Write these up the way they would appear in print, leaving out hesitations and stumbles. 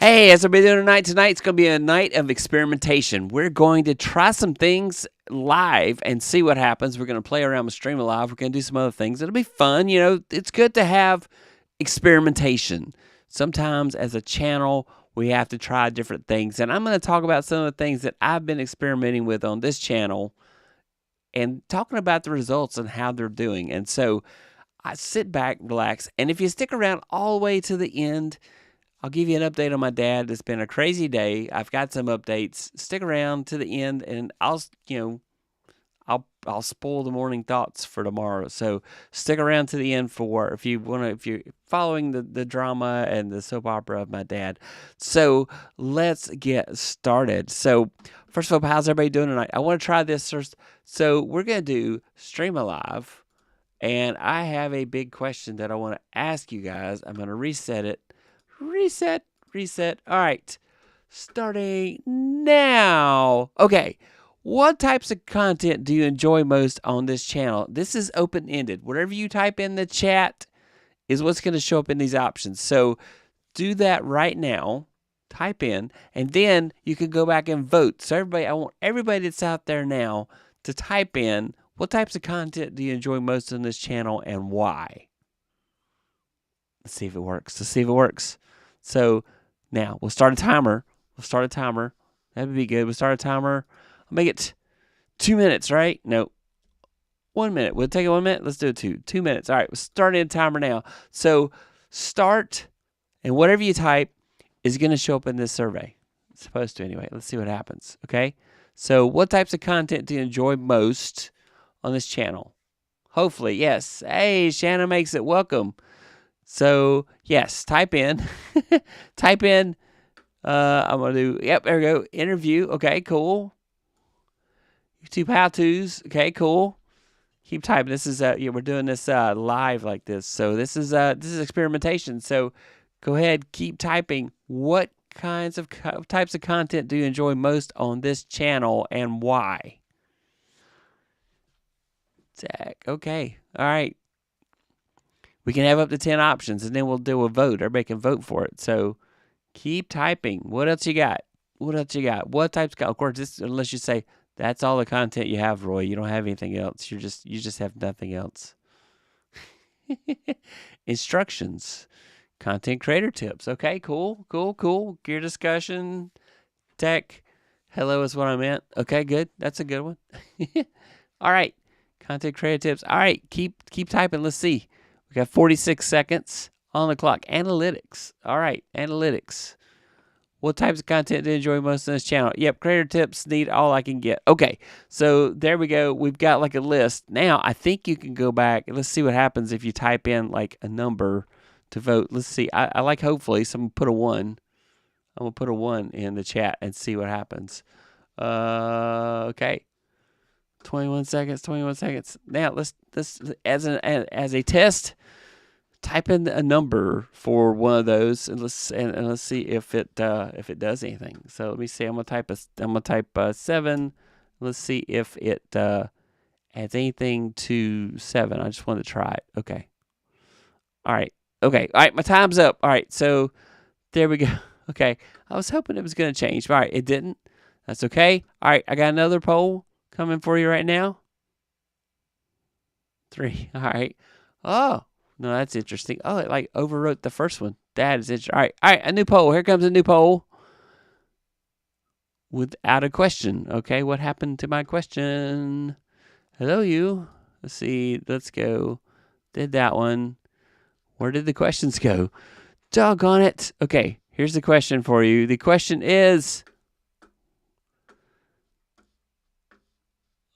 Hey, as everybody doing tonight? Tonight it's going to be a night of experimentation. We're going to try some things live and see what happens. We're going to play around with StreamAlive. We're going to do some other things. It'll be fun. You know, it's good to have experimentation. Sometimes as a channel, we have to try different things. And I'm going to talk about some of the things that I've been experimenting with on this channel and talking about the results and how they're doing. And so I sit back, relax, and if you stick around all the way to the end, I'll give you an update on my dad. It's been a crazy day. I've got some updates. Stick around to the end, and I'll spoil the morning thoughts for tomorrow. So stick around to the end for if you're following the drama and the soap opera of my dad. So let's get started. So first of all, how's everybody doing tonight? I want to try this first. So we're gonna do StreamAlive, and I have a big question that I want to ask you guys. I'm gonna reset it. Reset. All right. Starting now. Okay. What types of content do you enjoy most on this channel? This is open-ended. Whatever you type in the chat is what's going to show up in these options. So do that right now. Type in, and then you can go back and vote. So I want everybody that's out there now to type in what types of content do you enjoy most on this channel and why. Let's see if it works. So now we'll start a timer. That would be good. We'll start a timer. I'll make it 2 minutes, right? No, 1 minute. We'll take it 1 minute. Let's do it 2 minutes. All right, we're starting a timer now. So start, and whatever you type is going to show up in this survey. It's supposed to anyway. Let's see what happens, okay? So what types of content do you enjoy most on this channel? Hopefully, yes. Hey, Shanna makes it. Welcome. So, yes, type in. I'm going to do, yep, there we go. Interview. Okay, cool. YouTube how-tos. Okay, cool. Keep typing. This is, we're doing this live like this. So, this is experimentation. So, go ahead, keep typing. What types of content do you enjoy most on this channel and why? Zach. Okay. All right. We can have up to 10 options, and then we'll do a vote. Everybody can vote for it. So keep typing. What else you got? What types of, course, unless you say, that's all the content you have, Roy. You don't have anything else. You just have nothing else. Instructions. Content creator tips. Okay, cool. Gear discussion. Tech. Hello is what I meant. Okay, good. That's a good one. All right. Content creator tips. All right, keep typing. Let's see. We got 46 seconds on the clock. Analytics. All right, analytics. What types of content do you enjoy most on this channel? Yep, creator tips, need all I can get. Okay, so there we go. We've got like a list. Now, I think you can go back. Let's see what happens if you type in like a number to vote. Let's see. I like hopefully. So I'm going to put a 1. I'm going to put a 1 in the chat and see what happens. Okay. 21 seconds. Now let's as a test, type in a number for one of those, and let's see if it does anything. So let me see. I'm gonna type 7. Let's see if it adds anything to 7. I just wanted to try it. Okay. All right. My time's up. All right. So there we go. Okay. I was hoping it was gonna change. All right. It didn't. That's okay. All right. I got another poll coming for you right now. 3. All right. Oh, no, that's interesting. Oh, it like overwrote the first one. That is interesting. All right. A new poll. Here comes a new poll. Without a question. Okay, what happened to my question? Hello, you. Let's see. Let's go. Did that one. Where did the questions go? Doggone it. Okay, here's the question for you. The question is,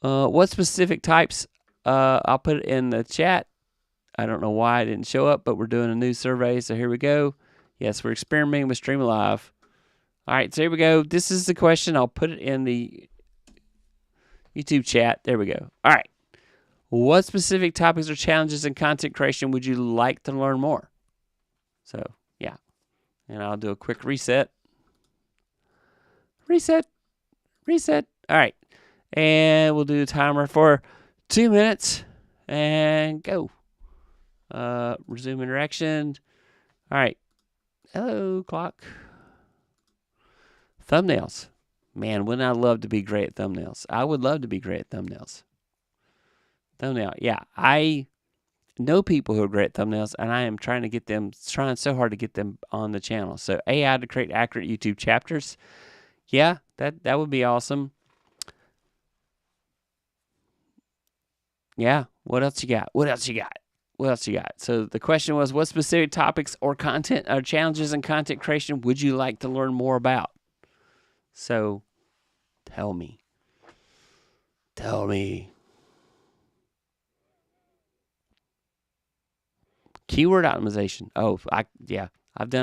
what specific types? I'll put it in the chat. I don't know why it didn't show up, but we're doing a new survey, so here we go. Yes, we're experimenting with StreamAlive. All right, so here we go. This is the question. I'll put it in the YouTube chat. There we go. All right. What specific topics or challenges in content creation would you like to learn more? So, yeah. And I'll do a quick reset. Reset. All right. And we'll do a timer for 2 minutes and go. Resume interaction. All right. Hello, clock. Thumbnails. Man, wouldn't I love to be great at thumbnails? I would love to be great at thumbnails. Thumbnail. Yeah, I know people who are great at thumbnails, and I am trying so hard to get them on the channel. So AI to create accurate YouTube chapters. Yeah, that would be awesome. Yeah. What else you got? So the question was, what specific topics or content or challenges in content creation would you like to learn more about? So tell me. Keyword optimization. Oh, I've done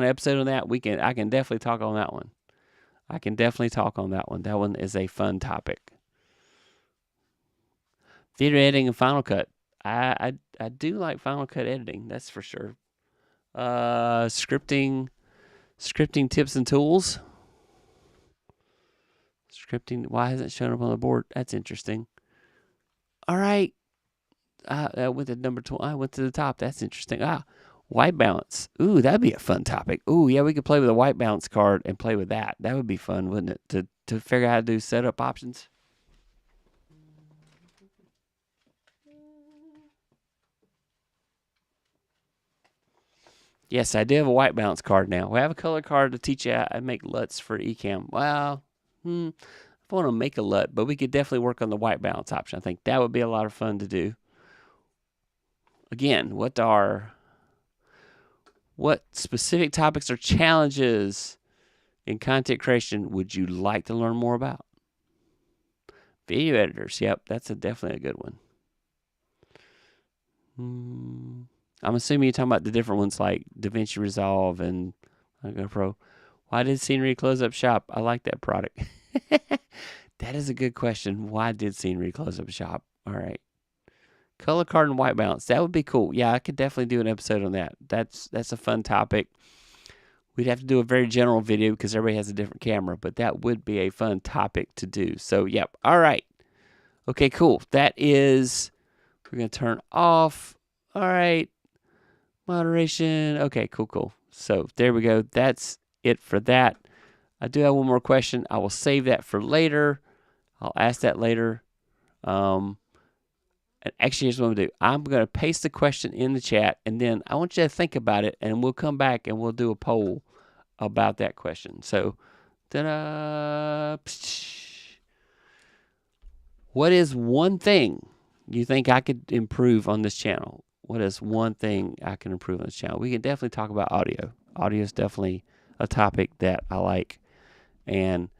an episode on that. I can definitely talk on that one. That one is a fun topic. Video editing and Final Cut. I do like Final Cut editing, that's for sure. Scripting tips and tools. Scripting. Why hasn't it shown up on the board? That's interesting. All right. I went to number 12. I went to the top. That's interesting. White balance. Ooh, that'd be a fun topic. Ooh, yeah, we could play with a white balance card and play with that. That would be fun, wouldn't it? To figure out how to do setup options. Yes, I do have a white balance card now. We have a color card to teach you how to make LUTs for Ecamm. Well, I want to make a LUT, but we could definitely work on the white balance option. I think that would be a lot of fun to do. Again, what specific topics or challenges in content creation would you like to learn more about? Video editors. Yep, that's definitely a good one. I'm assuming you're talking about the different ones like DaVinci Resolve and GoPro. Why did Scenery close up shop? I like that product. That is a good question. Why did Scenery close up shop? All right. Color card and white balance. That would be cool. Yeah, I could definitely do an episode on that. That's a fun topic. We'd have to do a very general video because everybody has a different camera, but that would be a fun topic to do. So, yep. All right. Okay, cool. We're going to turn off. All right. Moderation. Okay, cool. So, there we go. That's it for that. I do have one more question. I will save that for later. I'll ask that later. And actually, here's what I'm going to do. I'm going to paste the question in the chat, and then I want you to think about it, and we'll come back and we'll do a poll about that question. So, ta-da! What is one thing you think I could improve on this channel? What is one thing I can improve on this channel? We can definitely talk about audio. Audio is definitely a topic that I like, and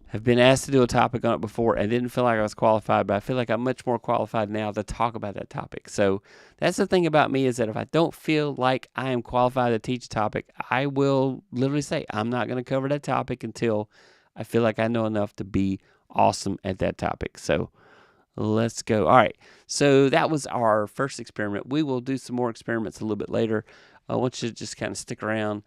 have been asked to do a topic on it before and didn't feel like I was qualified, but I feel like I'm much more qualified now to talk about that topic. So that's the thing about me, is that if I don't feel like I am qualified to teach a topic, I will literally say I'm not going to cover that topic until I feel like I know enough to be awesome at that topic. So let's go. All right. So that was our first experiment. We will do some more experiments a little bit later. I want you to just kind of stick around,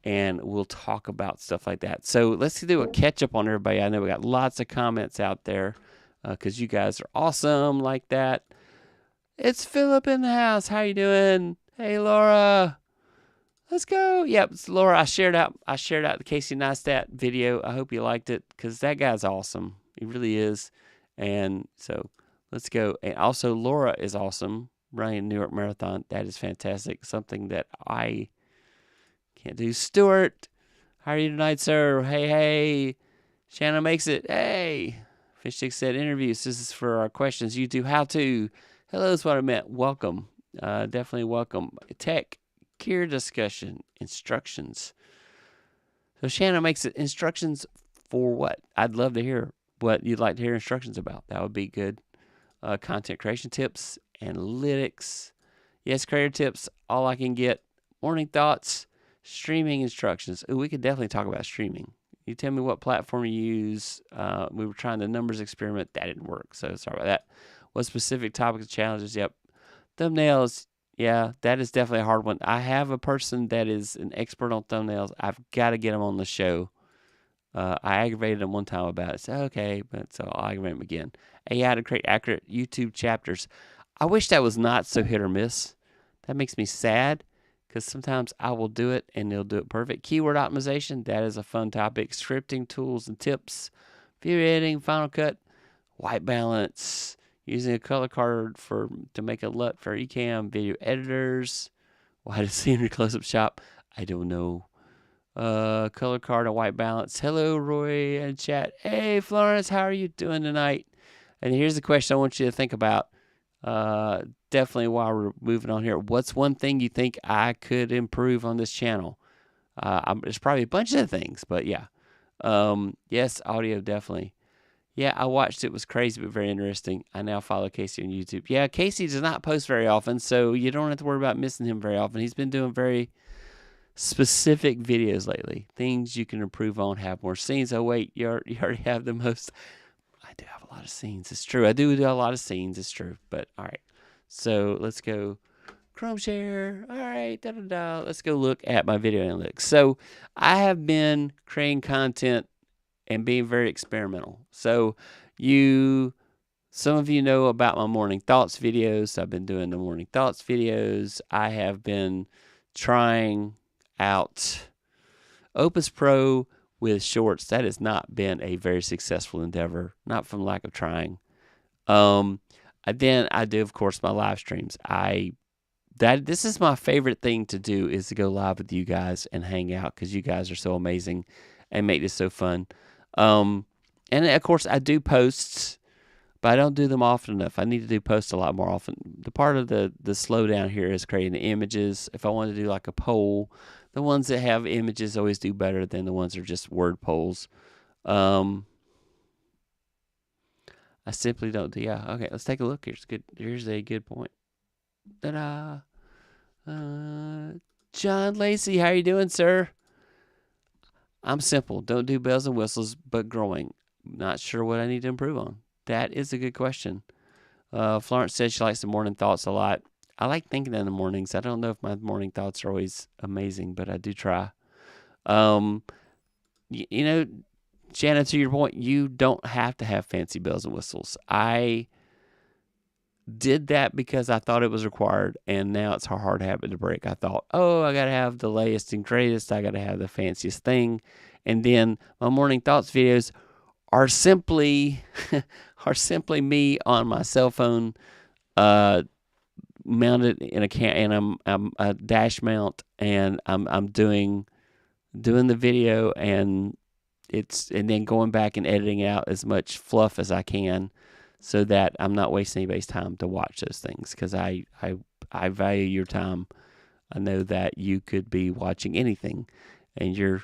and we'll talk about stuff like that. So let's do a catch up on everybody. I know we got lots of comments out there because you guys are awesome like that. It's Philip in the house. How you doing? Hey, Laura. Let's go. Yep, it's Laura. I shared out the Casey Neistat video. I hope you liked it because that guy's awesome. He really is. And so let's go. And also, Laura is awesome, running New York Marathon. That is fantastic. Something that I can't do. Stuart, how are you tonight, sir? Hey. Shannon makes it. Hey. Fishstick said interviews. This is for our questions. You do how to. Hello is what I meant. Welcome. Definitely welcome. Tech, gear discussion, instructions. So Shannon makes it. Instructions for what? I'd love to hear what you'd like to hear instructions about. That would be good. Content creation tips, analytics. Yes, creator tips. All I can get. Morning thoughts. Streaming instructions. Ooh, we could definitely talk about streaming. You tell me what platform you use. We were trying the numbers experiment. That didn't work, so sorry about that. What specific topics and challenges? Yep. Thumbnails. Yeah, that is definitely a hard one. I have a person that is an expert on thumbnails. I've got to get him on the show. I aggravated him one time about it. So, okay, but so I'll aggravate him again. AI to create accurate YouTube chapters. I wish that was not so hit or miss. That makes me sad, because sometimes I will do it and it'll do it perfect. Keyword optimization, that is a fun topic. Scripting tools and tips, video editing, Final Cut, white balance, using a color card to make a LUT for Ecamm, video editors. Why does scenery close-up shop? I don't know. Color card and white balance. Hello, Roy and chat. Hey, Florence, how are you doing tonight? And here's the question I want you to think about. Definitely while we're moving on here. What's one thing you think I could improve on this channel? There's probably a bunch of things, but yeah. Yes, audio, definitely. Yeah, I watched it. It was crazy, but very interesting. I now follow Casey on YouTube. Yeah, Casey does not post very often, so you don't have to worry about missing him very often. He's been doing very specific videos lately. Things you can improve on, have more scenes. Oh, wait, you already have the most. I do have a lot of scenes. It's true. I do a lot of scenes. It's true. But, all right. So, let's go. Chrome share. All right. Let's go look at my video analytics. So, I have been creating content and being very experimental. So some of you know about my morning thoughts videos. I've been doing the morning thoughts videos. I have been trying out Opus Pro with shorts. That has not been a very successful endeavor, not from lack of trying. Then I do, of course, my live streams. This is my favorite thing to do, is to go live with you guys and hang out, because you guys are so amazing and make this so fun. And of course, I do posts, but I don't do them often enough. I need to do posts a lot more often. The part of the slowdown here is creating the images. If I want to do like a poll, the ones that have images always do better than the ones that are just word polls. I simply don't do. Yeah. Okay. Let's take a look. Here's a good point. Ta-da. John Lacey, how you doing, sir? I'm simple. Don't do bells and whistles, but growing. Not sure what I need to improve on. That is a good question. Florence says she likes the morning thoughts a lot. I like thinking in the mornings. I don't know if my morning thoughts are always amazing, but I do try. Shannon, to your point, you don't have to have fancy bells and whistles. I did that because I thought it was required, and now it's a hard habit to break. I thought, I got to have the latest and greatest. I got to have the fanciest thing. And then my morning thoughts videos are simply me on my cell phone, mounted in and I'm a dash mount, and I'm doing the video, and then going back and editing out as much fluff as I can, so that I'm not wasting anybody's time to watch those things, because I value your time. I know that you could be watching anything, and you're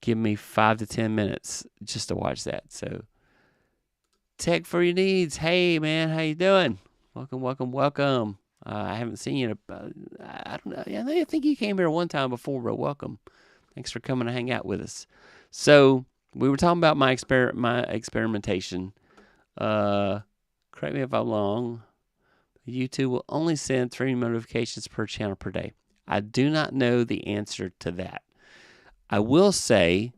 giving me 5 to 10 minutes just to watch that. So, tech for your needs. Hey, man, how you doing? Welcome. I haven't seen you. I don't know. I think you came here one time before, but welcome. Thanks for coming to hang out with us. So, we were talking about my experimentation. Correct me if I'm wrong. YouTube will only send 3 notifications per channel per day. I do not know the answer to that. I will say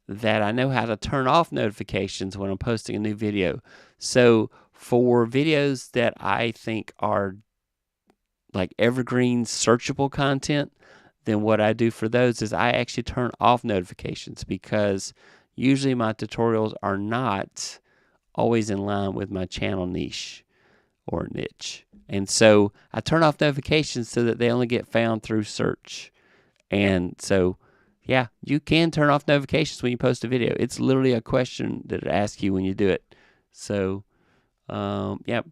that I know how to turn off notifications when I'm posting a new video. So for videos that I think are like evergreen searchable content, then what I do for those is I actually turn off notifications, because usually my tutorials are not always in line with my channel niche. And so I turn off notifications so that they only get found through search. And so, yeah, you can turn off notifications when you post a video. It's literally a question that it asks you when you do it. So, yeah.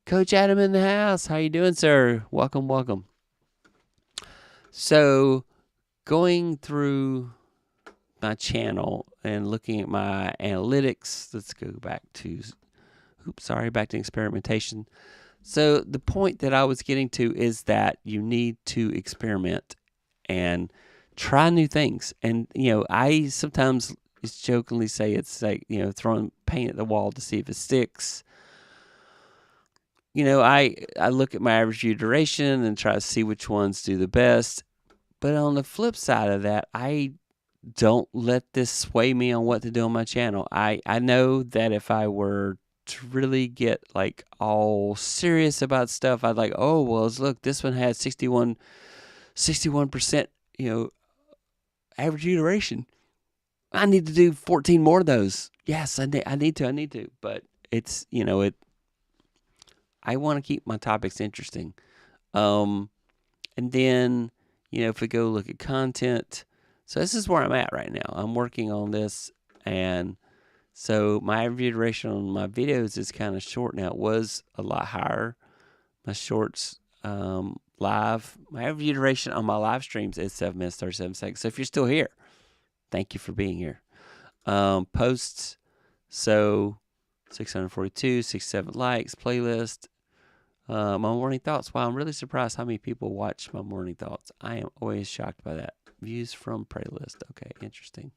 Coach Adam in the house. How you doing, sir? Welcome. So, going through my channel and looking at my analytics, let's go back to experimentation. So the point that I was getting to is that you need to experiment and try new things. And, I sometimes jokingly say it's like, throwing paint at the wall to see if it sticks. I look at my average view duration and try to see which ones do the best. But on the flip side of that, I don't let this sway me on what to do on my channel. I know that if I were to really get all serious about stuff, I'd look, this one had 61 61%, average view duration. I need to do 14 more of those. Yes, I need to. But it's, I want to keep my topics interesting. And then, if we go look at content, so this is where I'm at right now. I'm working on this, and so my average view duration on my videos is kind of short now. It was a lot higher. My shorts, live, my average view duration on my live streams is 7 minutes, 37 seconds. So if you're still here, thank you for being here. Posts, so 642, 67 likes, playlist. My morning thoughts. Wow, I'm really surprised how many people watch my morning thoughts. I am always shocked by that. Views from playlist. Okay, interesting.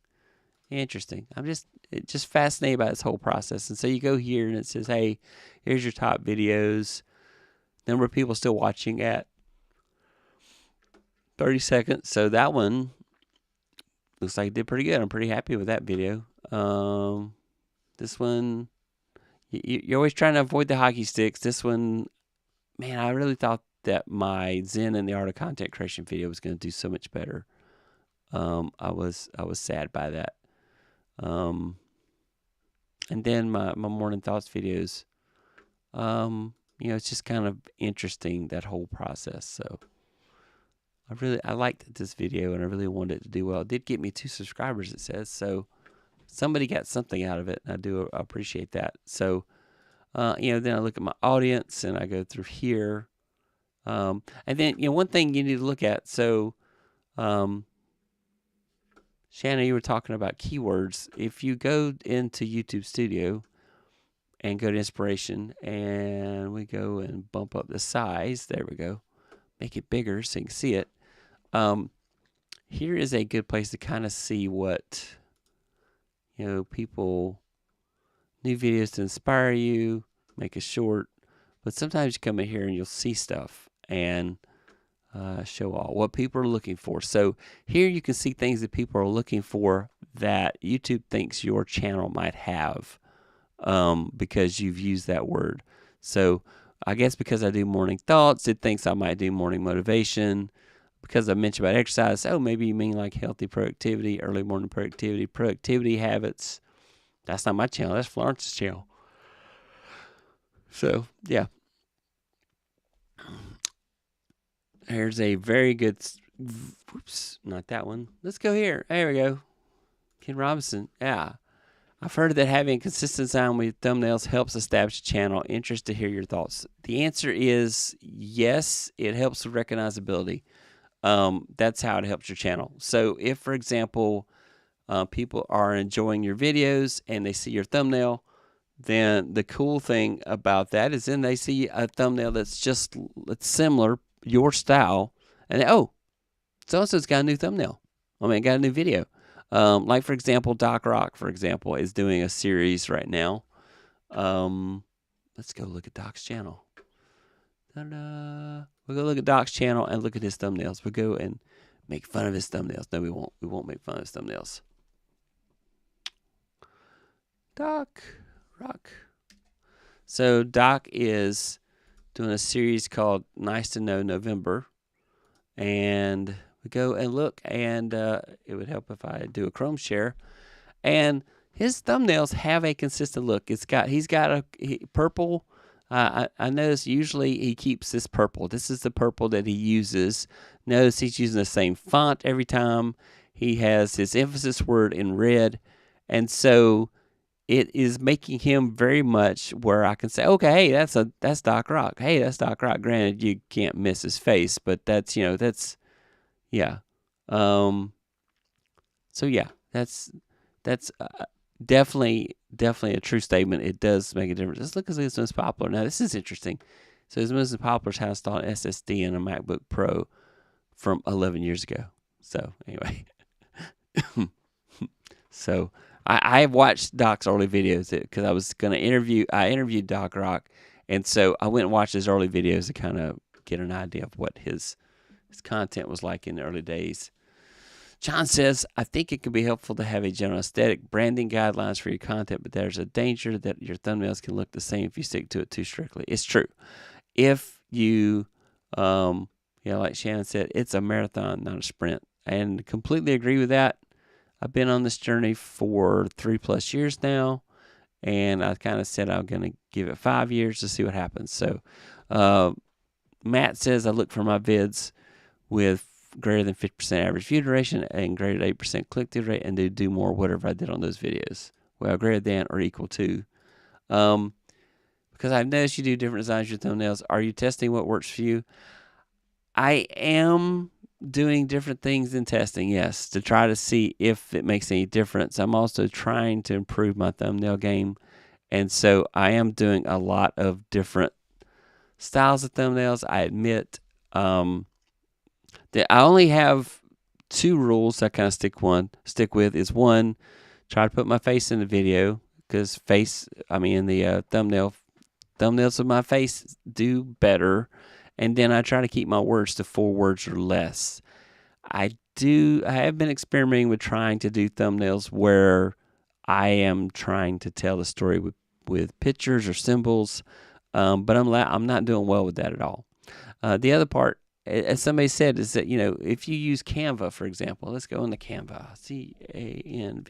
I'm just fascinated by this whole process. And so you go here and it says, hey, here's your top videos. Number of people still watching at 30 seconds. So that one looks like it did pretty good. I'm pretty happy with that video. This one, you're always trying to avoid the hockey sticks. This one, man, I really thought that my Zen and the Art of Content Creation video was going to do so much better. I was sad by that. And then my morning thoughts videos, it's just kind of interesting, that whole process. So I liked this video and I really wanted it to do well. It did get me 2 subscribers, it says. So somebody got something out of it, and I do appreciate that. So, then I look at my audience and I go through here. And then, one thing you need to look at. So, Shanna, you were talking about keywords. If you go into YouTube Studio and go to Inspiration, and we go and bump up the size, there we go, make it bigger so you can see it. Here is a good place to kind of see what, people, new videos to inspire you, make a short. But sometimes you come in here and you'll see stuff and show all what people are looking for. So here you can see things that people are looking for that YouTube thinks your channel might have, because you've used that word. So I guess because I do morning thoughts, it thinks I might do morning motivation. Because I mentioned about exercise, maybe you mean like healthy productivity, early morning productivity habits. That's not my channel. That's Florence's channel. So, yeah. Here's a very good, whoops, not that one. Let's go here. There we go. Ken Robinson. Yeah. I've heard that having a consistent sound with thumbnails helps establish a channel. Interested to hear your thoughts. The answer is yes, it helps with recognizability. That's how it helps your channel. So if, for example, people are enjoying your videos and they see your thumbnail, then the cool thing about that is then they see a thumbnail that's similar, your style, and so-and-so's got a new thumbnail. Got a new video. Like, for example, Doc Rock, for example, is doing a series right now. Let's go look at Doc's channel. Ta-da. We'll go look at Doc's channel and look at his thumbnails. We'll go and make fun of his thumbnails. No, we won't. We won't make fun of his thumbnails. Doc Rock. So Doc is doing a series called Nice to Know November. And we go and look, and it would help if I do a Chrome share. And his thumbnails have a consistent look. He's got a purple. I notice usually he keeps this purple. This is the purple that he uses. Notice he's using the same font every time. He has his emphasis word in red. And so it is making him very much where I can say, okay, hey, that's Doc Rock. Hey, that's Doc Rock. Granted, you can't miss his face, but that's, yeah. So yeah, that's definitely a true statement. It does make a difference. Let's look at his most popular. Now, this is interesting. So his most popular is how to install an SSD in a MacBook Pro from 11 years ago. So anyway, so I watched Doc's early videos because I was going to I interviewed Doc Rock, and so I went and watched his early videos to kind of get an idea of what his content was like in the early days. John says, I think it can be helpful to have a general aesthetic branding guidelines for your content, but there's a danger that your thumbnails can look the same if you stick to it too strictly. It's true. If you Yeah, like Shannon said, it's a marathon, not a sprint. And completely agree with that. I've been on this journey for 3+ years now, and I kind of said I'm going to give it 5 years to see what happens. So, Matt says I look for my vids with greater than 50% average view duration and greater than 8% click-through rate, and do more whatever I did on those videos. Well, greater than or equal to. Because I've noticed you do different designs with your thumbnails. Are you testing what works for you? I am doing different things in testing, yes, to try to see if it makes any difference. I'm also trying to improve my thumbnail game, and so I am doing a lot of different styles of thumbnails. I admit that I only have 2 rules I kind of stick with. Is one, try to put my face in the video, because in the thumbnails of my face do better. And then I try to keep my words to 4 words or less. I have been experimenting with trying to do thumbnails where I am trying to tell the story with pictures or symbols, but I'm not doing well with that at all. The other part, as somebody said, is that, if you use Canva, for example, let's go into Canva,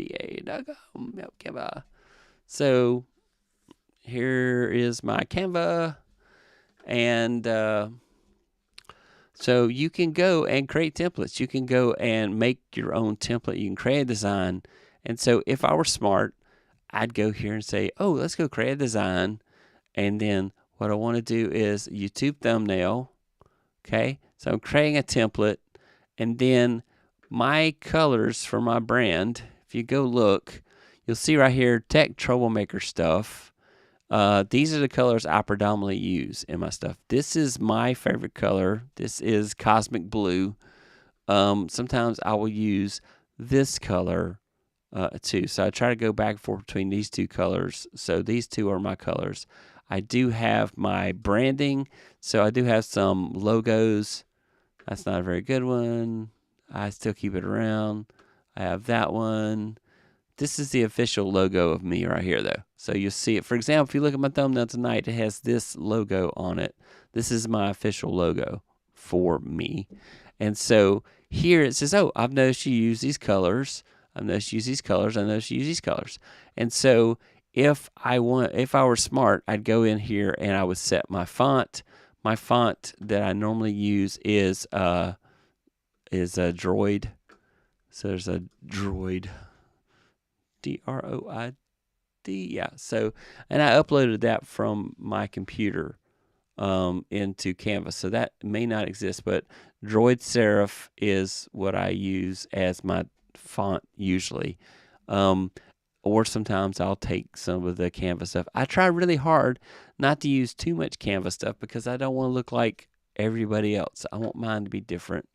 canva.com, yep, Canva. So here is my Canva, and so you can go and create templates. You can go and make your own template. You can create a design. And so if I were smart, I'd go here and say, oh, let's go create a design. And then what I want to do is YouTube thumbnail. Okay, so I'm creating a template. And then my colors for my brand, if you go look, you'll see right here, tech troublemaker stuff. These are the colors I predominantly use in my stuff. This is my favorite color. This is cosmic blue. Sometimes I will use this color too. So I try to go back and forth between these 2 colors. So these 2 are my colors. I do have my branding. So I do have some logos. That's not a very good one. I still keep it around. I have that one. This is the official logo of me right here, though. So you'll see it. For example, if you look at my thumbnail tonight, it has this logo on it. This is my official logo for me. And so here it says, oh, I've noticed you use these colors. I've noticed you use these colors. I noticed you use these colors. And so if I were smart, I'd go in here and I would set my font. My font that I normally use is a Droid. So there's a Droid. Droid, yeah. So, and I uploaded that from my computer into Canva. So that may not exist, but Droid Serif is what I use as my font usually. Or sometimes I'll take some of the Canva stuff. I try really hard not to use too much Canva stuff because I don't want to look like everybody else. I want mine to be different.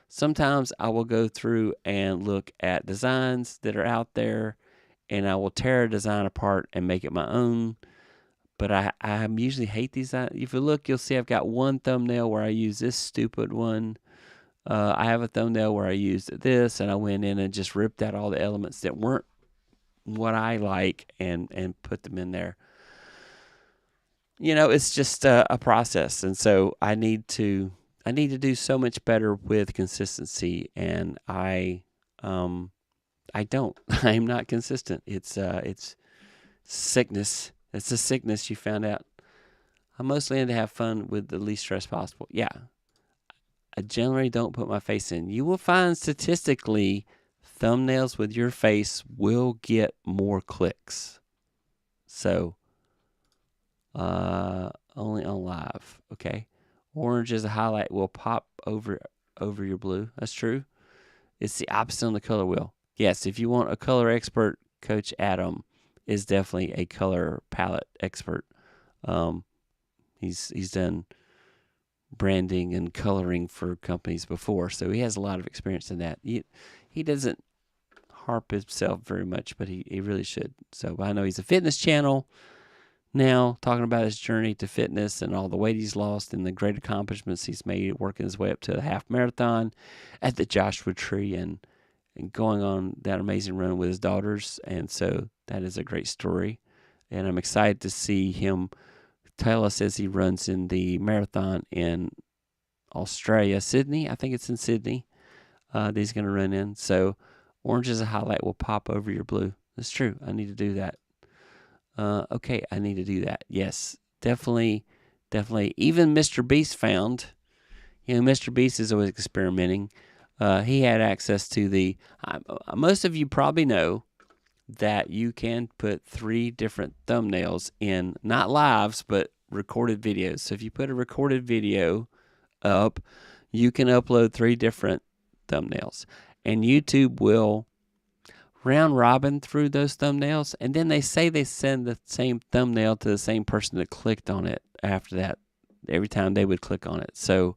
Sometimes I will go through and look at designs that are out there, and I will tear a design apart and make it my own. But I usually hate these. If you look, you'll see I've got one thumbnail where I use this stupid one. I have a thumbnail where I used this, and I went in and just ripped out all the elements that weren't what I like and put them in there. It's just a process, and so I need to do so much better with consistency, and I don't. I'm not consistent. It's sickness. It's a sickness you found out. I mostly need to have fun with the least stress possible. Yeah. I generally don't put my face in. You will find statistically thumbnails with your face will get more clicks. So, only on live, okay? Orange as a highlight will pop over your blue. That's true. It's the opposite on the color wheel. Yes, if you want a color expert, Coach Adam is definitely a color palette expert. He's done branding and coloring for companies before, so he has a lot of experience in that. He doesn't harp himself very much, but he really should. So I know he's a fitness channel now, talking about his journey to fitness and all the weight he's lost and the great accomplishments he's made working his way up to the half marathon at the Joshua Tree and going on that amazing run with his daughters. And so that is a great story. And I'm excited to see him tell us as he runs in the marathon in Australia, Sydney. I think it's in Sydney. That he's going to run in. So orange as a highlight will pop over your blue. That's true. I need to do that. Okay, I need to do that. Yes, definitely. Even Mr. Beast found, Mr. Beast is always experimenting. He had access to the, most of you probably know that you can put 3 different thumbnails in, not lives, but recorded videos. So if you put a recorded video up, you can upload 3 different thumbnails. And YouTube will round robin through those thumbnails, and then they say they send the same thumbnail to the same person that clicked on it after that, every time they would click on it. So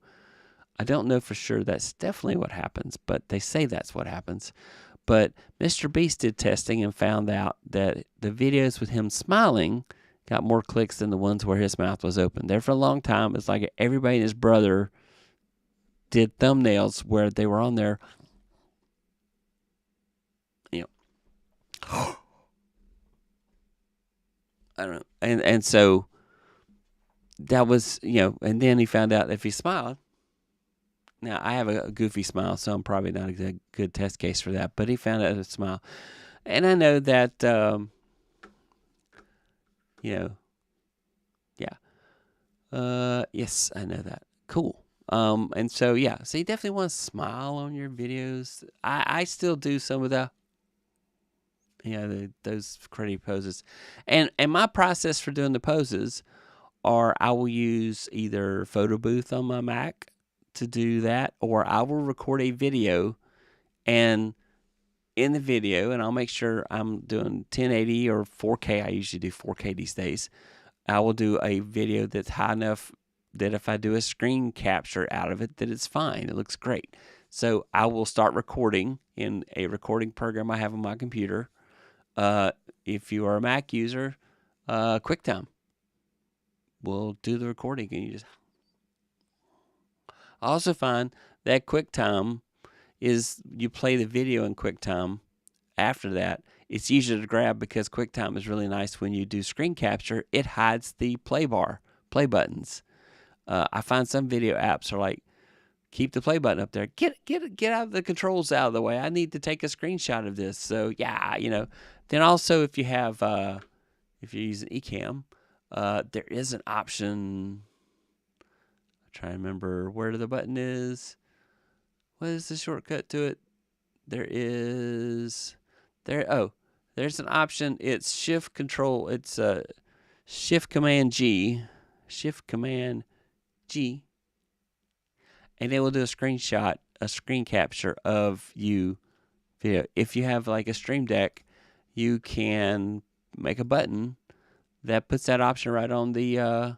I don't know for sure that's definitely what happens, but they say that's what happens. But Mr. Beast did testing and found out that the videos with him smiling got more clicks than the ones where his mouth was open. There for a long time, it's like everybody and his brother did thumbnails where they were on there, I don't know. And so that was, and then he found out if he smiled. Now, I have a goofy smile, so I'm probably not a good test case for that. But he found out a smile. And I know that, yeah. Yes, I know that. Cool. And so, so you definitely want to smile on your videos. I still do some of the, those cruddy poses. And my process for doing the poses are I will use either Photo Booth on my Mac to do that, or I will record a video, and in the video, and I'll make sure I'm doing 1080 or 4K. I usually do 4K these days. I will do a video that's high enough that if I do a screen capture out of it, that it's fine. It looks great. So I will start recording in a recording program I have on my computer. If you are a Mac user, QuickTime will do the recording, and you just. I also find that QuickTime is you play the video in QuickTime. After that, it's easier to grab because QuickTime is really nice when you do screen capture. It hides the play buttons. I find some video apps are like, keep the play button up there. Get out of the controls out of the way. I need to take a screenshot of this. So Then also if you have if you're using Ecamm, there is an option. I'm trying to remember where the button is. What is the shortcut to it? There's an option. It's Shift Control. It's Shift Command G, and it will do a screen capture of you video. If you have like a Stream Deck, you can make a button that puts that option right on the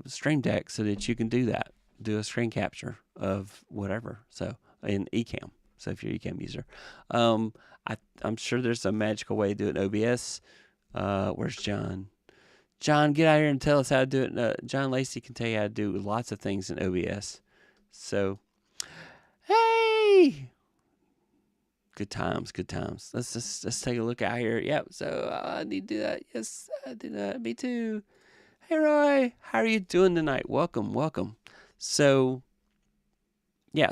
Stream Deck, so that you can do a screen capture of whatever. So in Ecamm. So if you're an Ecamm user, I'm sure there's a magical way to do it in OBS. Where's John? John, get out here and tell us how to do it. John Lacey can tell you how to do lots of things in OBS. So, hey, good times. Let's take a look out here. Yep. So I need to do that. Yes, I do that. Me too. Hey Roy, how are you doing tonight? Welcome. So,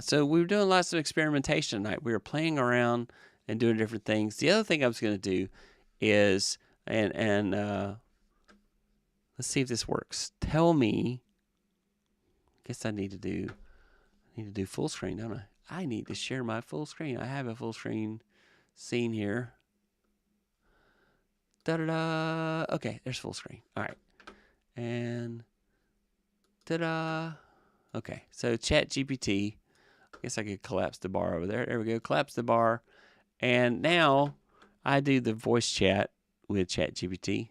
so we were doing lots of experimentation tonight. We were playing around and doing different things. The other thing I was going to do is, let's see if this works. Tell me. I guess I need to do full screen, don't I? I need to share my full screen. I have a full screen scene here. Da-da-da. Okay, there's full screen. All right. And ta-da. Okay, so ChatGPT. I guess I could collapse the bar over there. There we go. Collapse the bar. And now I do the voice chat with ChatGPT.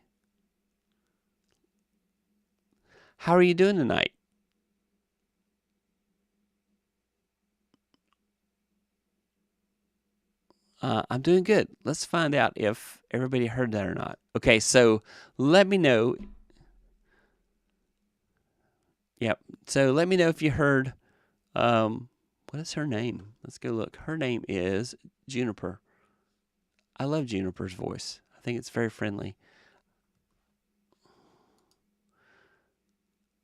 How are you doing tonight? I'm doing good. Let's find out if everybody heard that or not. Okay, so let me know. Yep. So let me know if you heard. What is her name? Let's go look. Her name is Juniper. I love Juniper's voice. I think it's very friendly.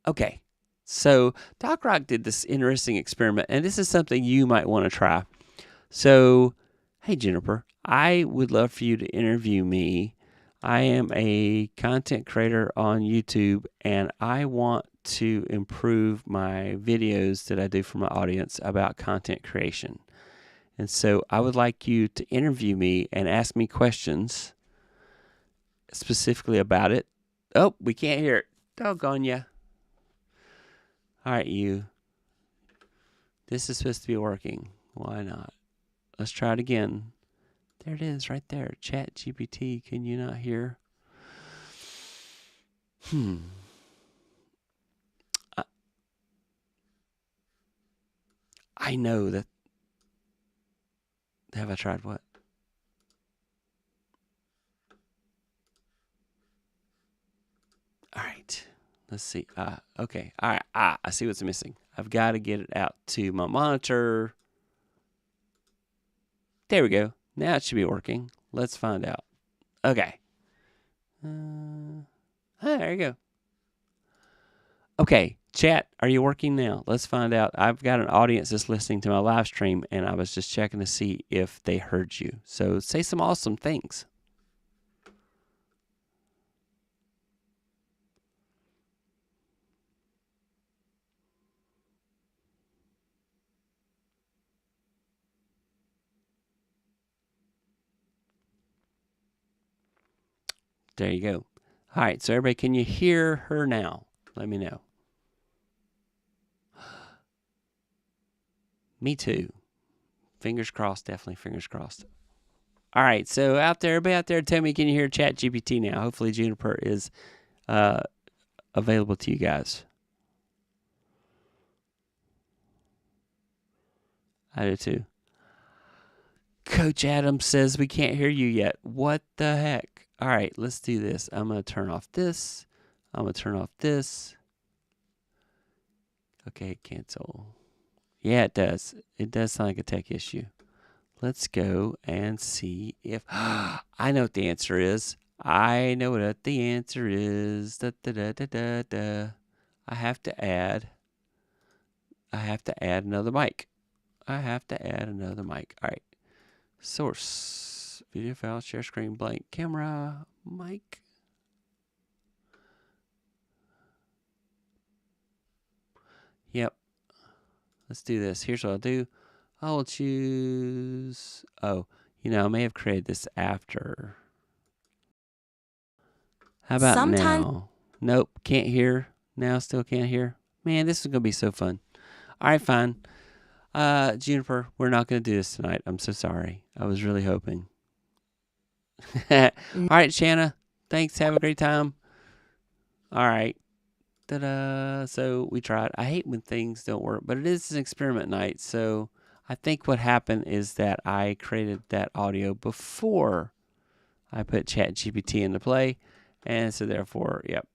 Okay. So Doc Rock did this interesting experiment, and this is something you might want to try. So, hey Jennifer, I would love for you to interview me. I am a content creator on YouTube, and I want to improve my videos that I do for my audience about content creation. And so I would like you to interview me and ask me questions specifically about it. Oh, we can't hear it. Doggone ya. All right, you. This is supposed to be working. Why not? Let's try it again. There it is right there. ChatGPT, can you not hear? I know that. Have I tried what? All right. Let's see. Okay. All right. I see what's missing. I've got to get it out to my monitor. There we go. Now it should be working. Let's find out. Okay. There you go. Okay, chat, are you working now? Let's find out. I've got an audience that's listening to my live stream, and I was just checking to see if they heard you. So say some awesome things. There you go. All right, so everybody, can you hear her now? Let me know. Me too. Fingers crossed, definitely fingers crossed. All right, so everybody out there, tell me, can you hear ChatGPT now? Hopefully Juniper is available to you guys. I do too. Coach Adams says we can't hear you yet. What the heck? All right, let's do this. I'm going to turn off this. I'm going to turn off this. Okay, cancel. Yeah, it does. It does sound like a tech issue. Let's go and see if... I know what the answer is. I know what the answer is. Da, da, da, da, da, da. I have to add another mic. I have to add another mic. All right. Source. Video file, share screen, blank, camera, mic. Yep. Let's do this. Here's what I'll do. I will choose... Oh, I may have created this after. How about now? Nope, can't hear. Now still can't hear. Man, this is going to be so fun. All right, fine. Juniper, we're not going to do this tonight. I'm so sorry. I was really hoping. All right, Shanna. Thanks. Have a great time. All right. Ta-da. So we tried. I hate when things don't work, but it is an experiment night. So I think what happened is that I created that audio before I put ChatGPT into play. And so therefore, yep.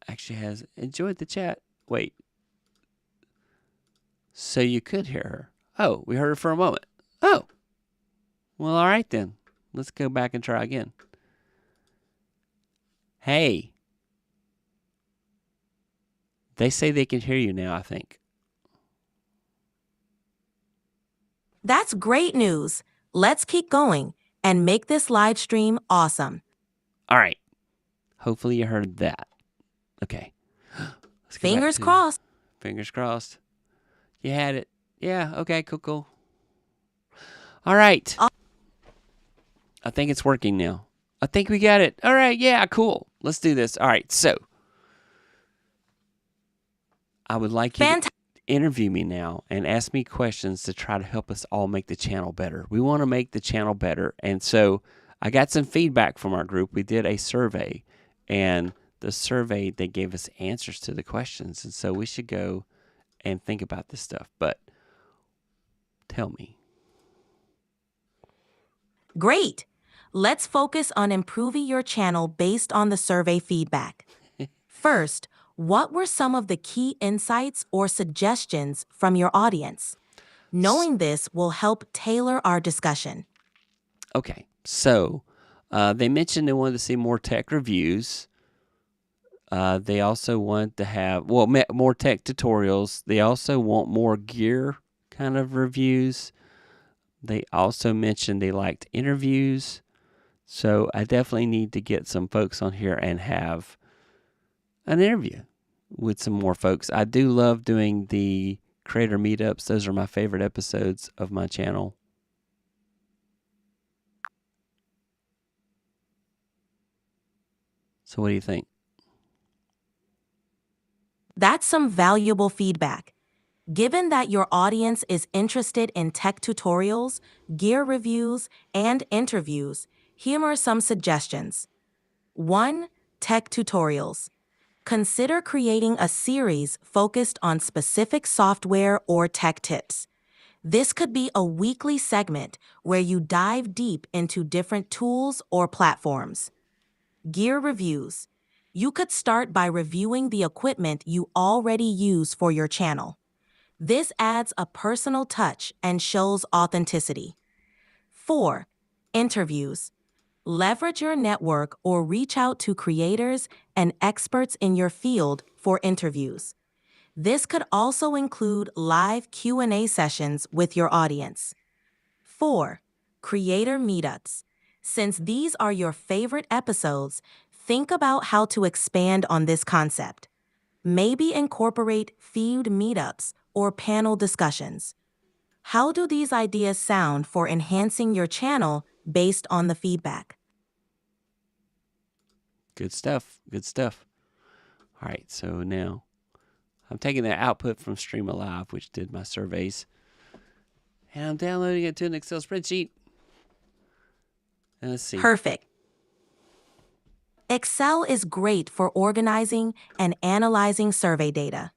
Actually has enjoyed the chat. Wait. So you could hear her. Oh, we heard her for a moment. Oh. Well, all right then. Let's go back and try again. Hey. They say they can hear you now, I think. That's great news. Let's keep going and make this live stream awesome. All right. Hopefully you heard that. Okay. Fingers crossed. Fingers crossed. You had it. Yeah, okay, cool. All right. I think it's working now. I think we got it. All right, yeah, cool. Let's do this. All right, so I would like you to interview me now and ask me questions to try to help us all make the channel better. We want to make the channel better. And so I got some feedback from our group. We did a survey, and the survey, they gave us answers to the questions. And so we should go and think about this stuff. But tell me. Great. Let's focus on improving your channel based on the survey feedback. First, what were some of the key insights or suggestions from your audience? Knowing this will help tailor our discussion. Okay, so They mentioned they wanted to see more tech reviews. They also want to have, more tech tutorials. They also want more gear kind of reviews. They also mentioned they liked interviews. So I definitely need to get some folks on here and have an interview with some more folks. I do love doing the creator meetups. Those are my favorite episodes of my channel. So what do you think? That's some valuable feedback. Given that your audience is interested in tech tutorials, gear reviews, and interviews, here are some suggestions. 1. Tech tutorials. Consider creating a series focused on specific software or tech tips. This could be a weekly segment where you dive deep into different tools or platforms. Gear reviews. You could start by reviewing the equipment you already use for your channel. This adds a personal touch and shows authenticity. 4. Interviews. Leverage your network or reach out to creators and experts in your field for interviews. This could also include live Q&A sessions with your audience. 4. Creator meetups. Since these are your favorite episodes, think about how to expand on this concept. Maybe incorporate themed meetups or panel discussions. How do these ideas sound for enhancing your channel based on the feedback? Good stuff. Good stuff. All right, so now I'm taking the output from StreamAlive, which did my surveys, and I'm downloading it to an Excel spreadsheet. And let's see. Perfect. Excel is great for organizing and analyzing survey data.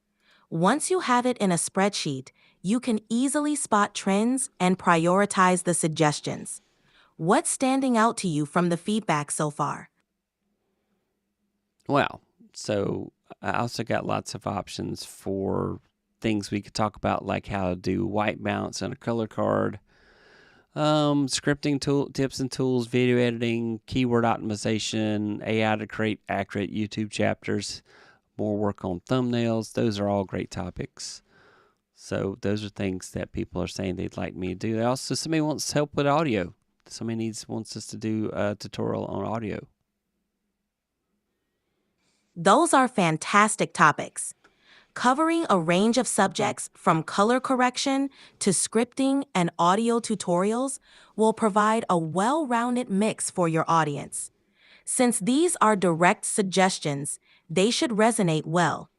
Once you have it in a spreadsheet, you can easily spot trends and prioritize the suggestions. What's standing out to you from the feedback so far? Well, so I also got lots of options for things we could talk about, like how to do white balance on a color card, scripting tips and tools, video editing, keyword optimization, AI to create accurate YouTube chapters, more work on thumbnails. Those are all great topics. So those are things that people are saying they'd like me to do. Also, somebody wants help with audio. Somebody wants us to do a tutorial on audio. Those are fantastic topics. Covering a range of subjects from color correction to scripting and audio tutorials will provide a well-rounded mix for your audience. Since these are direct suggestions, they should resonate well.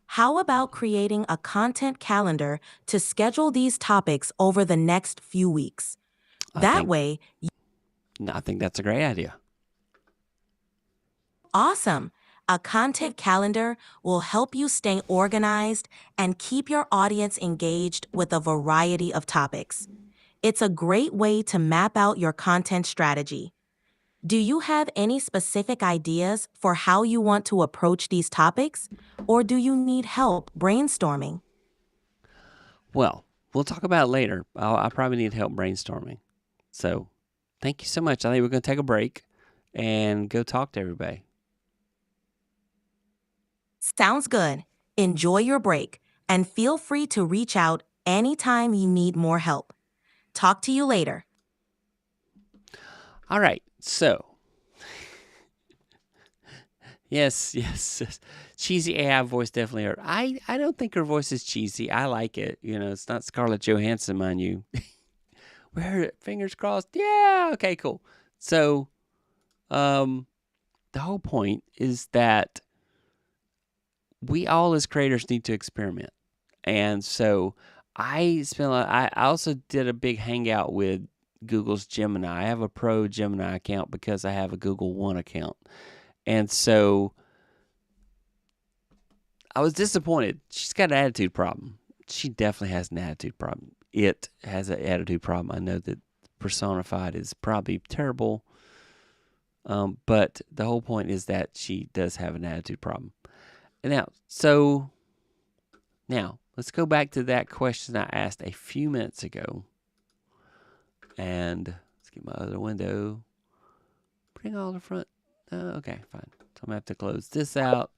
How about creating a content calendar to schedule these topics over the next few weeks? I That think way, I think that's a great idea. awesome! A content calendar will help you stay organized and keep your audience engaged with a variety of topics. It's a great way to map out your content strategy. Do you have any specific ideas for how you want to approach these topics, or do you need help brainstorming? Well, we'll talk about it later. I probably need help brainstorming. So, thank you so much. I think we're going to take a break and go talk to everybody. Sounds good. Enjoy your break and feel free to reach out anytime you need more help. Talk to you later. All right. So, yes. Cheesy AI voice definitely hurt. I don't think her voice is cheesy. I like it. It's not Scarlett Johansson, mind you. We heard it. Fingers crossed. Yeah. Okay, cool. So, the whole point is that we all as creators need to experiment. And so I also did a big hangout with Google's Gemini. I have a pro Gemini account because I have a Google One account. And so I was disappointed. She's got an attitude problem. She definitely has an attitude problem. It has an attitude problem. I know that personified is probably terrible. But the whole point is that she does have an attitude problem. Now, let's go back to that question I asked a few minutes ago. And let's get my other window. bring all the front. Okay, fine. So I'm going to have to close this out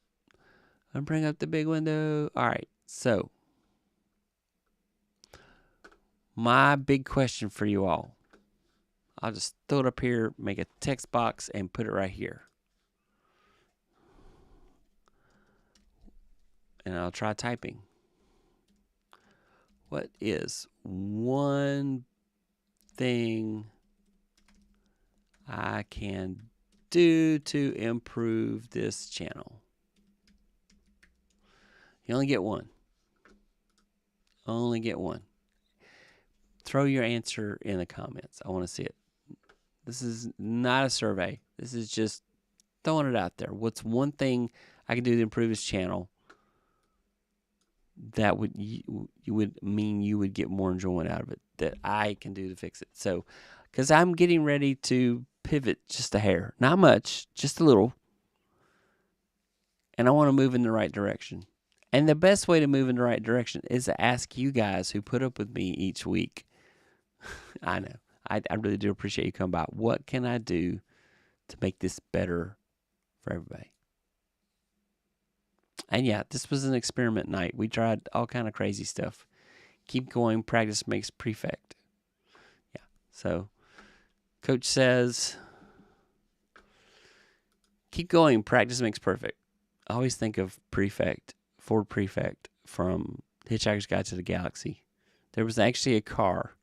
and bring up the big window. All right, so my big question for you all. I'll just throw it up here, make a text box, and put it right here. And I'll try typing. What is one thing I can do to improve this channel? You only get one. Only get one. Throw your answer in the comments. I want to see it. This is not a survey. This is just throwing it out there. What's one thing I can do to improve this channel that would you would mean you would get more enjoyment out of it, that I can do to fix it? So, because I'm getting ready to pivot just a hair. Not much, just a little. And I want to move in the right direction. And the best way to move in the right direction is to ask you guys who put up with me each week. I know. I really do appreciate you coming by. What can I do to make this better for everybody? And yeah, this was an experiment night. We tried all kind of crazy stuff. Keep going. Practice makes perfect. Yeah. So, Coach says, keep going. Practice makes perfect. I always think of Prefect, Ford Prefect from Hitchhiker's Guide to the Galaxy. There was actually a car.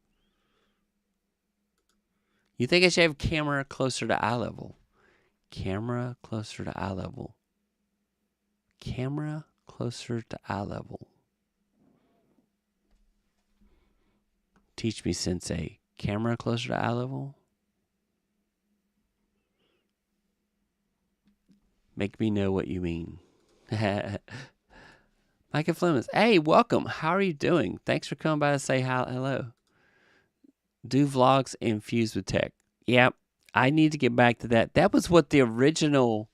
You think I should have camera closer to eye level? Camera closer to eye level. Camera closer to eye level. Teach me, Sensei. Camera closer to eye level? Make me know what you mean. Micah Flemings. Hey, welcome. How are you doing? Thanks for coming by to say hello. Do vlogs infused with tech. Yep, I need to get back to that. That was what the original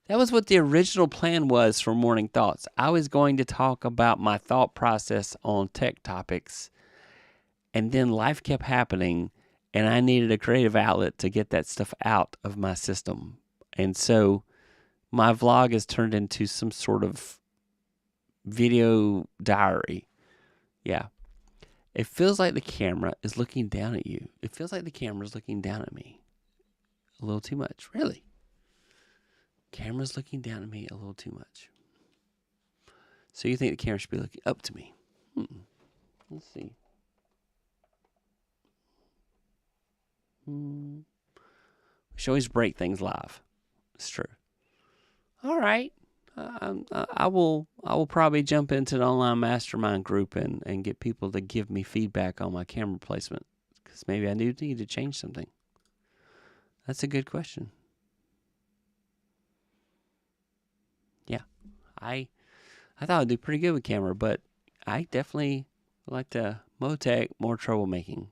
plan was for Morning Thoughts. I was going to talk about my thought process on tech topics, and then life kept happening, and I needed a creative outlet to get that stuff out of my system. And so my vlog has turned into some sort of video diary. Yeah. It feels like the camera is looking down at you. It feels like the camera is looking down at me. A little too much, really. Camera's looking down at me a little too much. So you think the camera should be looking up to me? Let's see. We should always break things live. It's true. All right. I will probably jump into the online mastermind group and get people to give me feedback on my camera placement, because maybe I do need to change something. That's a good question. Yeah, I thought I'd do pretty good with camera, but I definitely like to more tech, more troublemaking.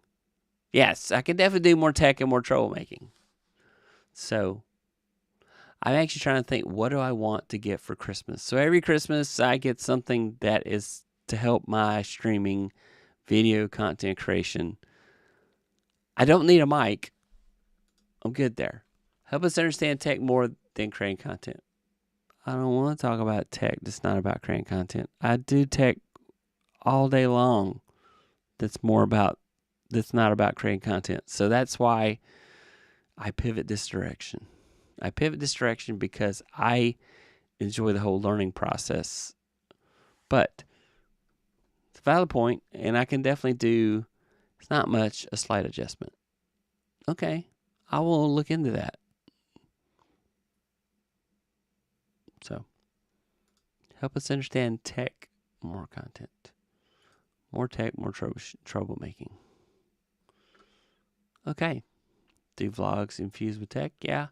Yes, I can definitely do more tech and more troublemaking. So I'm actually trying to think, what do I want to get for Christmas? So every Christmas, I get something that is to help my streaming video content creation. I don't need a mic. I'm good there. Help us understand tech more than creating content. I don't want to talk about tech that's not about creating content. I do tech all day long that's not about creating content. So that's why I pivot this direction. I pivot this direction because I enjoy the whole learning process. But it's a valid point, and I can definitely do, it's not much, a slight adjustment. Okay, I will look into that. So, help us understand tech, more content. More tech, more troublemaking. Okay. Do vlogs infused with tech? Yeah.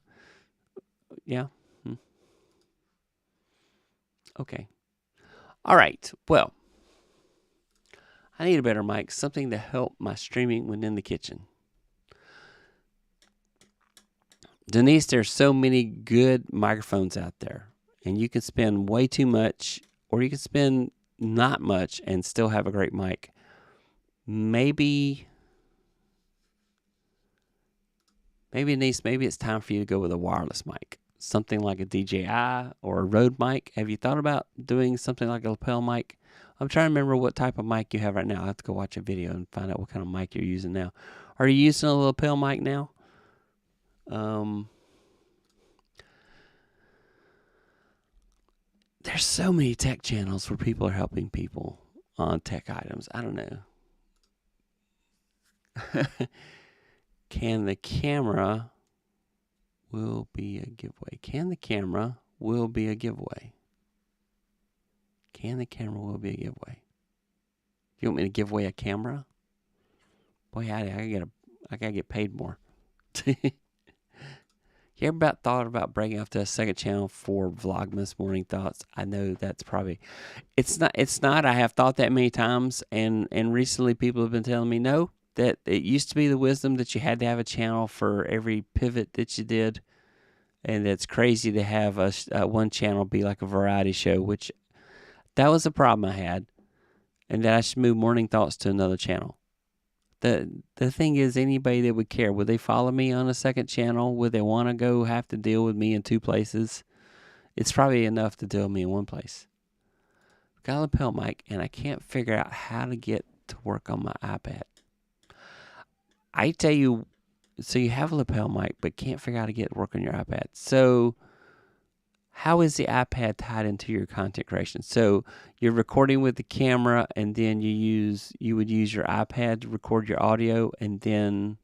Okay. All right. Well, I need a better mic, something to help my streaming when in the kitchen. Denise, there's so many good microphones out there, and you can spend way too much, or you can spend not much and still have a great mic. Maybe maybe it's time for you to go with a wireless mic, something like a DJI or a Rode mic. Have you thought about doing something like a lapel mic? I'm trying to remember what type of mic you have right now. I have to go watch a video and find out what kind of mic you're using now. Are you using a lapel mic now? There's so many tech channels where people are helping people on tech items. I don't know. Can the camera will be a giveaway? Can the camera will be a giveaway? Can the camera will be a giveaway? You want me to give away a camera? Boy, I gotta get paid more. You ever thought about breaking off to a second channel for Vlogmas Morning Thoughts? I know that's probably it's not. I have thought that many times, and recently people have been telling me no, that it used to be the wisdom that you had to have a channel for every pivot that you did, and it's crazy to have one channel be like a variety show, which that was a problem I had, and that I should move Morning Thoughts to another channel. The thing is, anybody that would care, would they follow me on a second channel? Would they want to have to deal with me in two places? It's probably enough to deal with me in one place. Got a lapel mic, and I can't figure out how to get to work on my iPad. I tell you, so you have a lapel mic, but can't figure out how to get it to work on your iPad. So how is the iPad tied into your content creation? So you're recording with the camera, and then you would use your iPad to record your audio, and then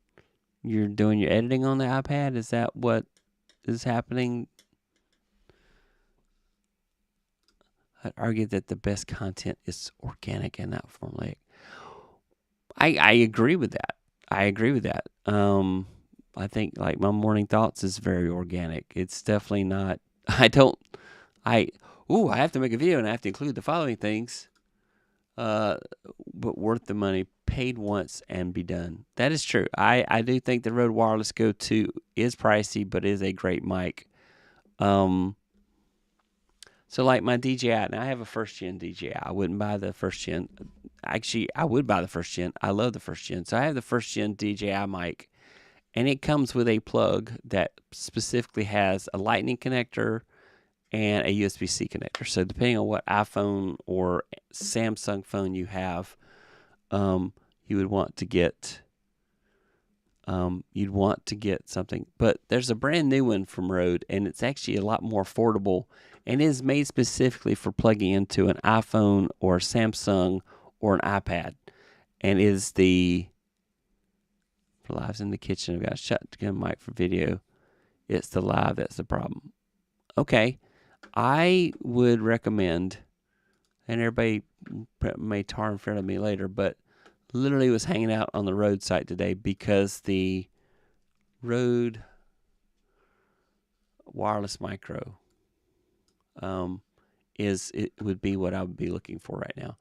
you're doing your editing on the iPad. Is that what is happening? I'd argue that the best content is organic and not formulaic. I agree with that. I think like my morning thoughts is very organic. It's definitely not. I have to make a video and I have to include the following things. But worth the money, paid once and be done. That is true. I do think the Rode Wireless Go 2 is pricey, but is a great mic. So like my DJI, now I have a first gen DJI. I wouldn't buy the first gen. Actually, I would buy the first gen. I love the first gen. So I have the first gen DJI mic, and it comes with a plug that specifically has a lightning connector and a USB-C connector. So depending on what iPhone or Samsung phone you have, you would want to get something. But there's a brand new one from Rode, and it's actually a lot more affordable, and is made specifically for plugging into an iPhone or Samsung or an iPad, and is the for Lives in the Kitchen. I've got a shotgun mic for video. It's the live that's the problem. Okay, I would recommend, and everybody may tar in front of me later, but literally was hanging out on the Rode site today because the Rode Wireless Micro would be what I would be looking for right now.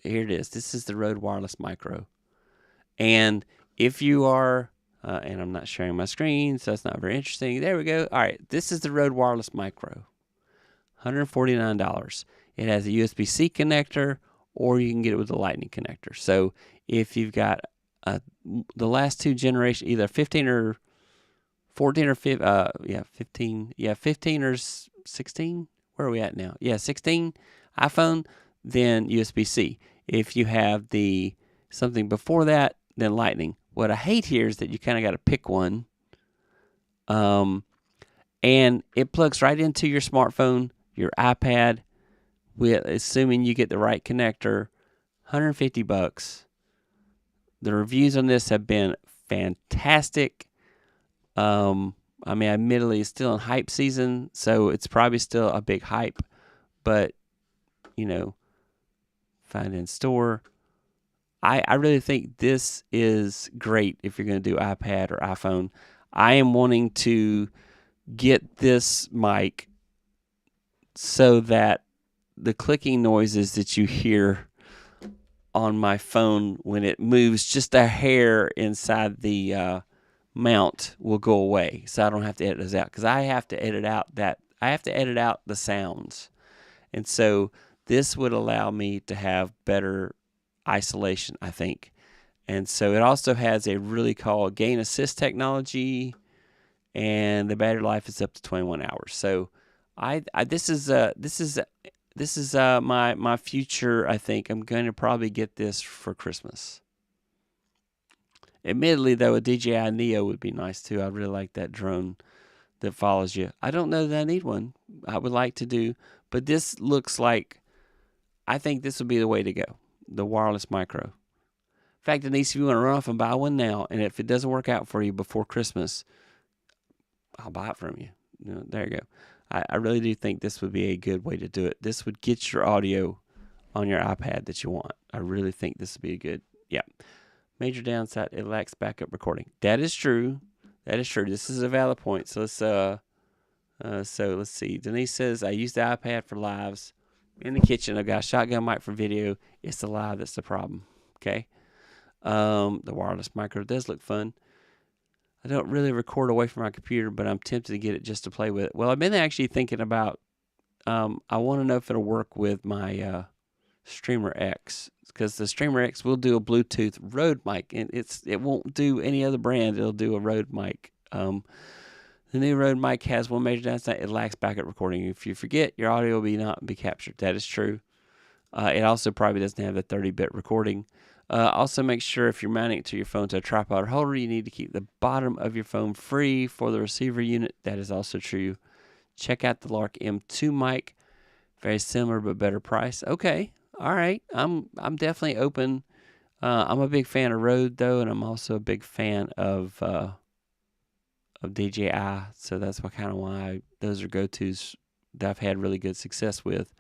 Here it is. This is the Rode Wireless Micro, and if you are, and I'm not sharing my screen, so that's not very interesting. There we go. All right, this is the Rode Wireless Micro, $149. It has a USB-C connector, or you can get it with a lightning connector. So if you've got the last two generations, either 15 or 14 or 15 or 16. Where are we at now? 16 iPhone, then USB-C. If you have something before that, then lightning. What I hate here is that you kind of got to pick one. And it plugs right into your smartphone, your iPad, with assuming you get the right connector, $150. The reviews on this have been fantastic. Admittedly, it's still in hype season, so it's probably still a big hype, but, find it in store. I really think this is great if you're going to do iPad or iPhone. I am wanting to get this mic so that the clicking noises that you hear on my phone when it moves just a hair inside the mount will go away, so I don't have to edit those out, because I have to edit out the sounds, and so this would allow me to have better isolation, I think. And so it also has a really cool gain assist technology, and the battery life is up to 21 hours. So this is my future. I think I'm going to probably get this for Christmas. Admittedly, though, a DJI Neo would be nice too. I really like that drone that follows you. I don't know that I need one. I would like to do, but this looks like, I think this would be the way to go. The wireless micro. In fact, Denise, if you want to run off and buy one now, and if it doesn't work out for you before Christmas, I'll buy it from you. There you go. I really do think this would be a good way to do it. This would get your audio on your iPad that you want. I really think this would be a good, yeah. Major downside, it lacks backup recording. That is true. That is true. This is a valid point. So let's see. Denise says, I use the iPad for lives in the kitchen. I've got a shotgun mic for video. It's the live that's the problem. Okay. The wireless micro does look fun. I don't really record away from my computer, but I'm tempted to get it just to play with it. Well, I've been actually thinking about, I want to know if it'll work with my Streamer X, because the Streamer X will do a Bluetooth Rode mic, and it won't do any other brand. It'll do a Rode mic. The new Rode mic has one major downside: it lacks backup recording. If you forget, your audio will not be captured. That is true. It also probably doesn't have the 30-bit recording. Also, make sure if you're mounting it to your phone to a tripod holder, you need to keep the bottom of your phone free for the receiver unit. That is also true. Check out the Lark M2 mic. Very similar but better price. Okay. All right, I'm definitely open. I'm a big fan of Rode though, and I'm also a big fan of DJI. So that's why those are go-tos that I've had really good success with.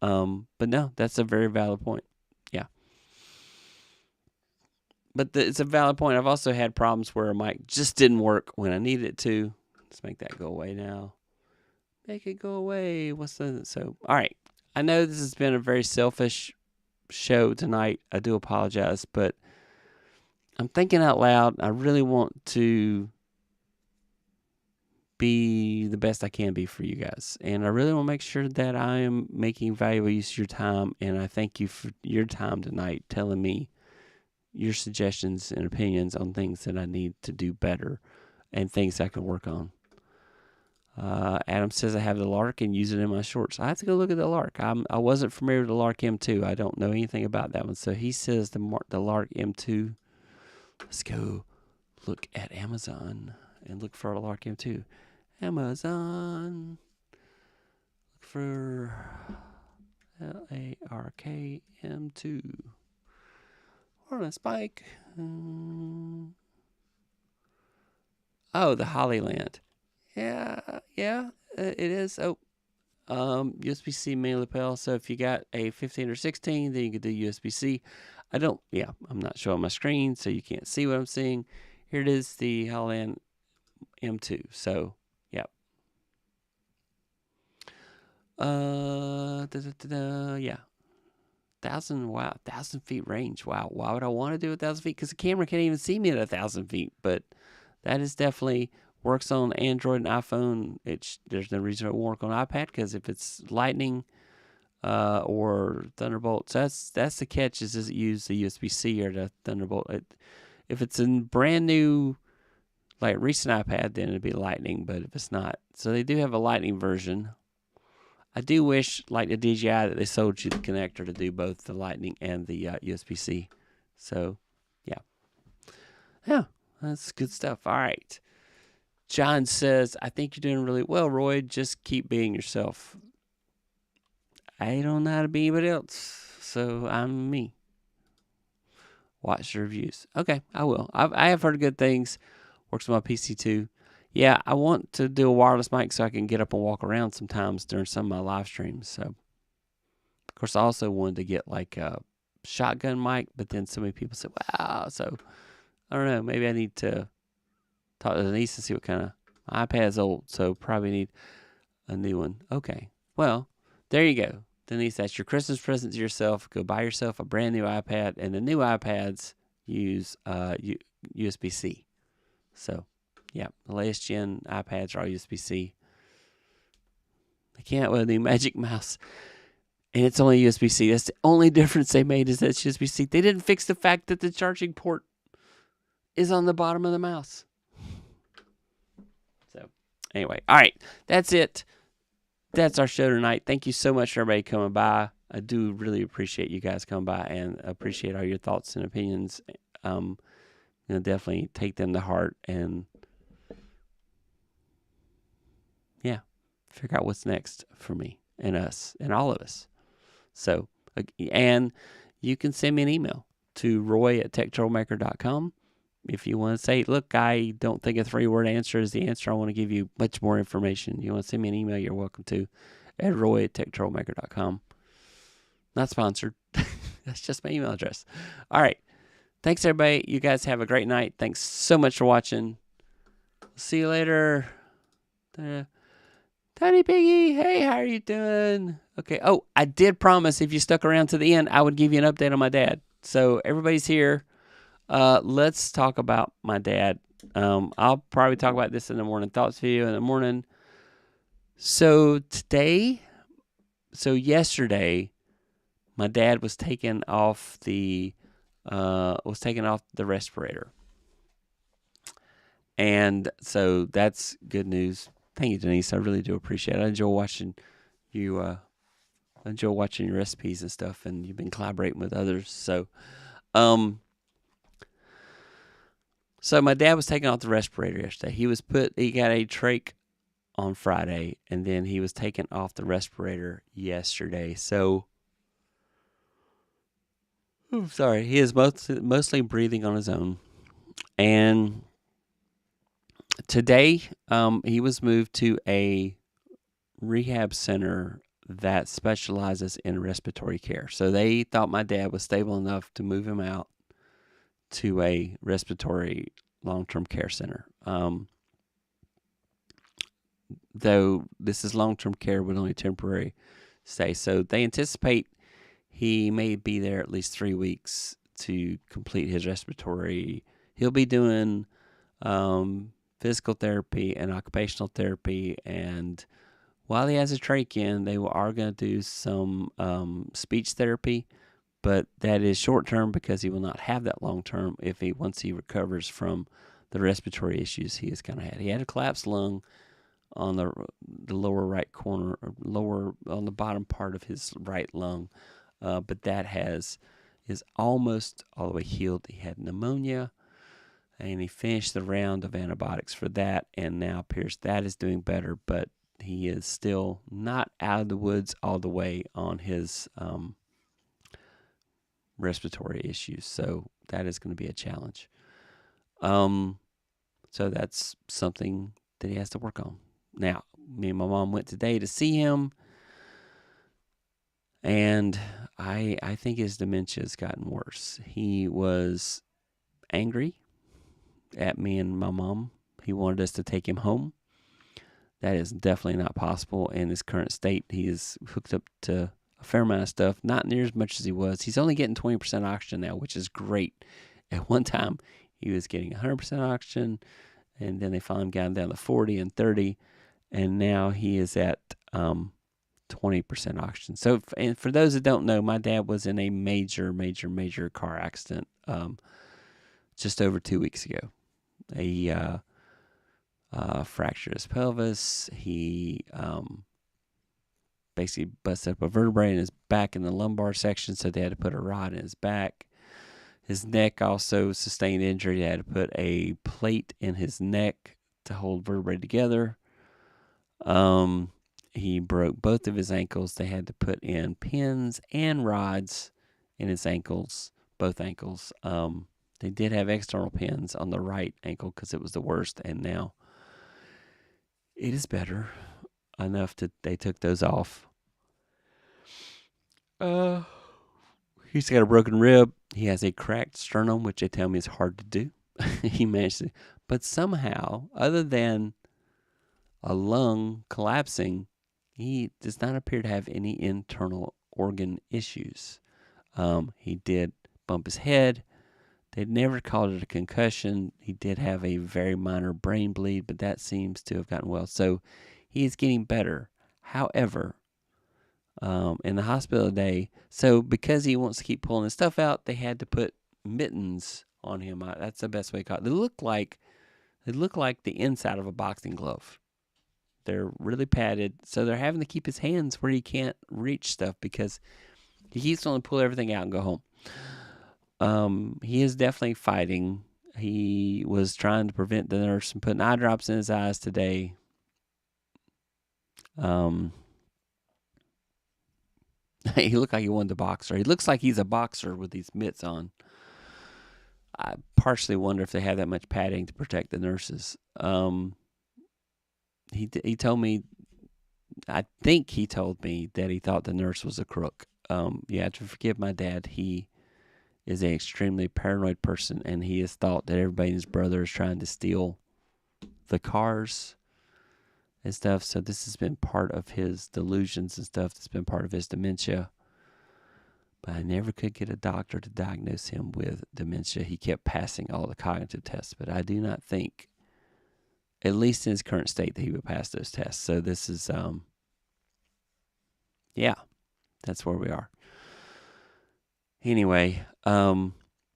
But no, that's a very valid point. Yeah, but it's a valid point. I've also had problems where a mic just didn't work when I needed it to. Let's make that go away now. Make it go away. So? All right. I know this has been a very selfish show tonight. I do apologize, but I'm thinking out loud. I really want to be the best I can be for you guys, and I really want to make sure that I am making valuable use of your time, and I thank you for your time tonight telling me your suggestions and opinions on things that I need to do better and things I can work on. Adam says I have the Lark and use it in my shorts. I have to go look at the Lark. I wasn't familiar with the Lark M2. I don't know anything about that one. So he says the Lark M2. Let's go look at Amazon and look for a Lark M2. Amazon. Look for LARK M2. Wireless bike. Oh, the Hollyland. Yeah, it is. USB-C main lapel. So if you got a 15 or 16, then you could do USB-C. I'm not showing my screen, so you can't see what I'm seeing. Here it is, the Holland M2. So, yeah. Yeah. 1,000 feet range. Wow. Why would I want to do 1,000 feet? Because the camera can't even see me at 1,000 feet. But that is definitely works on Android and iPhone. There's no reason it won't work on iPad, because if it's Lightning or Thunderbolt, so that's the catch. Is does it use the USB-C or the Thunderbolt? If it's a brand new, like recent iPad, then it'd be Lightning. But if it's not, so they do have a Lightning version. I do wish, like the DJI, that they sold you the connector to do both the Lightning and the USB-C. So, yeah, that's good stuff. All right. John says, I think you're doing really well, Roy. Just keep being yourself. I don't know how to be anybody else, so I'm me. Watch the reviews. Okay, I will. I have heard good things. Works on my PC too. Yeah, I want to do a wireless mic so I can get up and walk around sometimes during some of my live streams. So, of course, I also wanted to get like a shotgun mic, but then so many people said, wow. So, I don't know. Maybe I need to talk to Denise and see what kind of, my iPad's old, so probably need a new one. Okay. Well, there you go. Denise, that's your Christmas present to yourself. Go buy yourself a brand new iPad, and the new iPads use USB-C. So, yeah, the latest gen iPads are all USB-C. I can't with the Magic Mouse. And it's only USB-C. That's the only difference they made, is that it's USB-C. They didn't fix the fact that the charging port is on the bottom of the mouse. So, anyway, all right, that's it. That's our show tonight. Thank you so much for everybody coming by. I do really appreciate you guys coming by, and appreciate all your thoughts and opinions. Definitely take them to heart, and figure out what's next for me and us and all of us. So, and you can send me an email to roy@techtrollmaker.com. If you want to say, look, I don't think a 3-word answer is the answer. I want to give you much more information. You want to send me an email, you're welcome to, at roy@techtrollmaker.com. Not sponsored. That's just my email address. All right. Thanks, everybody. You guys have a great night. Thanks so much for watching. See you later. Tiny Piggy, hey, how are you doing? Okay. Oh, I did promise if you stuck around to the end, I would give you an update on my dad. So everybody's here. Let's talk about my dad. I'll probably talk about this in the morning thoughts video in the morning. So yesterday, my dad was taken off the respirator. And so that's good news. Thank you, Denise. I really do appreciate it. I enjoy watching you. Enjoy watching your recipes and stuff, and you've been collaborating with others. So my dad was taken off the respirator yesterday. He got a trach on Friday, and then he was taken off the respirator yesterday. So, I'm sorry, he is mostly breathing on his own. And today, he was moved to a rehab center that specializes in respiratory care. So they thought my dad was stable enough to move him out to a respiratory long-term care center. Though this is long-term care with only temporary stay. So they anticipate he may be there at least 3 weeks to complete his respiratory. He'll be doing physical therapy and occupational therapy, and while he has a trach in, they are going to do some speech therapy, but that is short term because he will not have that long term once he recovers from the respiratory issues he has kind of had. He had a collapsed lung on the lower right corner, or on the bottom part of his right lung, but that is almost all the way healed. He had pneumonia, and he finished the round of antibiotics for that, and now appears that is doing better, but he is still not out of the woods all the way on his respiratory issues. So that is going to be a challenge. So that's something that he has to work on. Now, me and my mom went today to see him, and I think his dementia has gotten worse. He was angry at me and my mom. He wanted us to take him home. That is definitely not possible in his current state. He is hooked up to a fair amount of stuff, not near as much as he was. He's only getting 20% oxygen now, which is great. At one time, he was getting 100% oxygen, and then they finally got him down to 40 and 30, and now he is at 20% oxygen. So, and for those that don't know, my dad was in a major car accident just over 2 weeks ago. He fractured his pelvis. He basically busted up a vertebrae in his back in the lumbar section, so they had to put a rod in his back. His neck also sustained injury. They had to put a plate in his neck to hold vertebrae together. He broke both of his ankles. They had to put in pins and rods in his ankles, both ankles. They did have external pins on the right ankle because it was the worst, and now it is better enough that they took those off. He's got a broken rib. He has a cracked sternum, which they tell me is hard to do. He managed to, but somehow, other than a lung collapsing, he does not appear to have any internal organ issues. He did bump his head. They never called it a concussion. He did have a very minor brain bleed, but that seems to have gotten well. So he is getting better. However, in the hospital today. So because he wants to keep pulling his stuff out, they had to put mittens on him. That's the best way to call it. They look like the inside of a boxing glove. They're really padded, so they're having to keep his hands where he can't reach stuff because he keeps wanting to pull everything out and go home. He is definitely fighting. He was trying to prevent the nurse from putting eye drops in his eyes today. He looked like he wanted to box, or he looks like he's a boxer with these mitts on. I partially wonder if they have that much padding to protect the nurses. He told me, I think he told me that he thought the nurse was a crook. You have to forgive my dad. He is an extremely paranoid person, and he has thought that everybody and his brother is trying to steal the cars and stuff. So this has been part of his delusions and stuff. That's been part of his dementia. But I never could get a doctor to diagnose him with dementia. He kept passing all the cognitive tests, but I do not think, at least in his current state, that he would pass those tests. So this is, yeah, that's where we are. Anyway,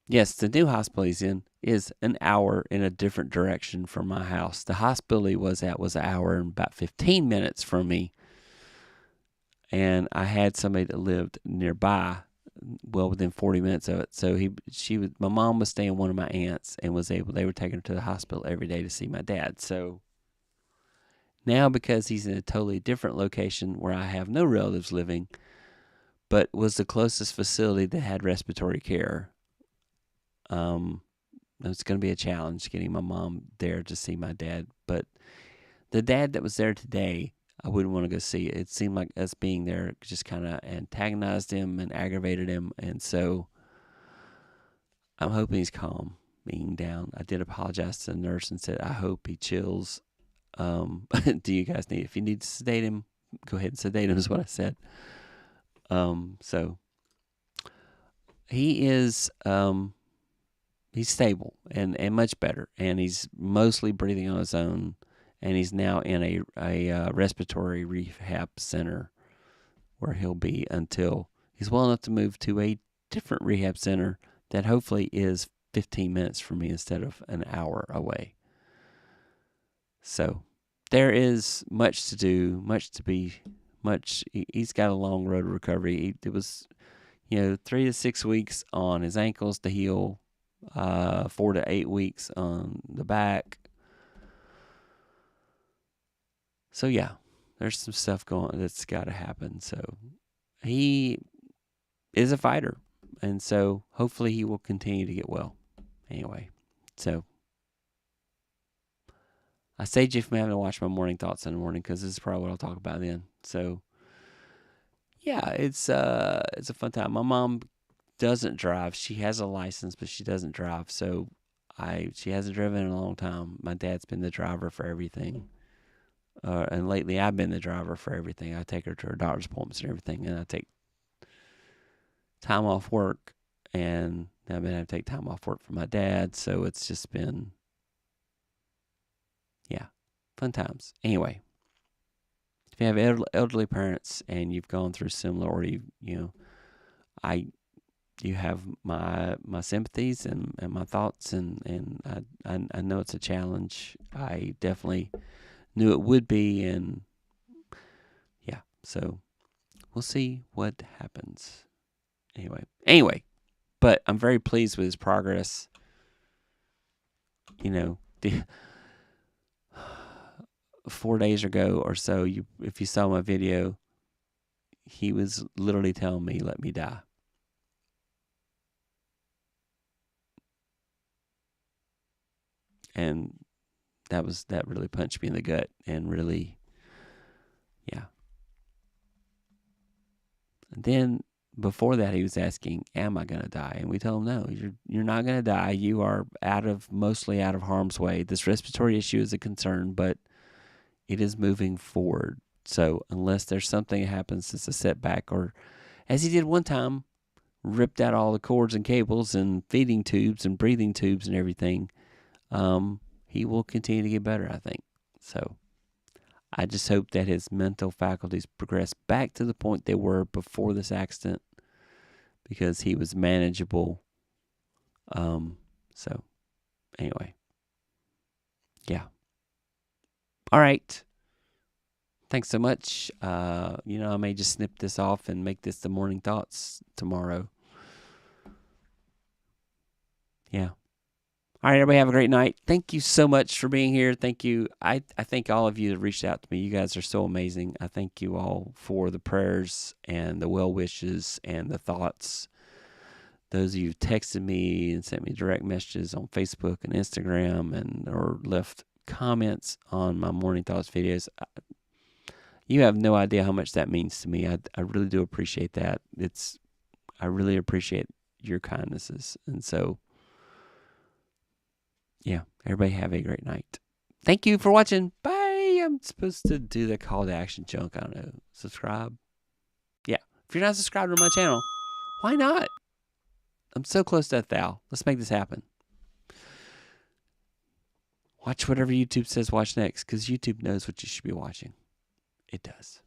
yes, the new hospital he's in is an hour in a different direction from my house. The hospital he was at was an hour and about 15 minutes from me. And I had somebody that lived nearby, well within 40 minutes of it. So my mom was staying with one of my aunts and they were taking her to the hospital every day to see my dad. So now, because he's in a totally different location where I have no relatives living, but was the closest facility that had respiratory care, it's going to be a challenge getting my mom there to see my dad. But the dad that was there today, I wouldn't want to go see. It seemed like us being there just kind of antagonized him and aggravated him. And so I'm hoping he's calm, being down. I did apologize to the nurse and said, I hope he chills. Do you guys if you need to sedate him, go ahead and sedate him, is what I said. So he is, he's stable and much better. And he's mostly breathing on his own. And he's now in a respiratory rehab center where he'll be until he's well enough to move to a different rehab center that hopefully is 15 minutes from me instead of an hour away. So there is much to do, he's got a long road to recovery. It was, 3 to 6 weeks on his ankles to heal, 4 to 8 weeks on the back. So yeah, there's some stuff that's got to happen. So he is a fighter, and so hopefully he will continue to get well. Anyway, so I saved you from having to watch my morning thoughts in the morning because this is probably what I'll talk about then. So yeah, it's a fun time. My mom doesn't drive. She has a license, but she doesn't drive. So she hasn't driven in a long time. My dad's been the driver for everything. And lately, I've been the driver for everything. I take her to her doctor's appointments and everything, and I take time off work, and I've been having to take time off work for my dad, so it's just been, fun times. Anyway, if you have elderly parents and you've gone through similar, or you have my sympathies and my thoughts, and I know it's a challenge. I definitely knew it would be, and so we'll see what happens. Anyway, but I'm very pleased with his progress. 4 days ago or so, if you saw my video, he was literally telling me, let me die. And that really punched me in the gut, and really, And then before that, he was asking, am I going to die? And we told him, no, you're not going to die. You are mostly out of harm's way. This respiratory issue is a concern, but it is moving forward. So unless there's something that happens that's a setback, or as he did one time, ripped out all the cords and cables and feeding tubes and breathing tubes and everything, he will continue to get better, I think. So I just hope that his mental faculties progress back to the point they were before this accident, because he was manageable. So anyway, yeah. All right. Thanks so much. I may just snip this off and make this the morning thoughts tomorrow. Yeah. All right, everybody have a great night. Thank you so much for being here. Thank you. I thank all of you that reached out to me. You guys are so amazing. I thank you all for the prayers and the well wishes and the thoughts. Those of you who texted me and sent me direct messages on Facebook and Instagram or left comments on my morning thoughts videos. You have no idea how much that means to me. I really do appreciate that. I really appreciate your kindnesses. And so, yeah, everybody have a great night. Thank you for watching. Bye. I'm supposed to do the call to action junk. I don't know. Subscribe. Yeah. If you're not subscribed to my channel, why not? I'm so close to 1,000. Let's make this happen. Watch whatever YouTube says watch next, because YouTube knows what you should be watching. It does.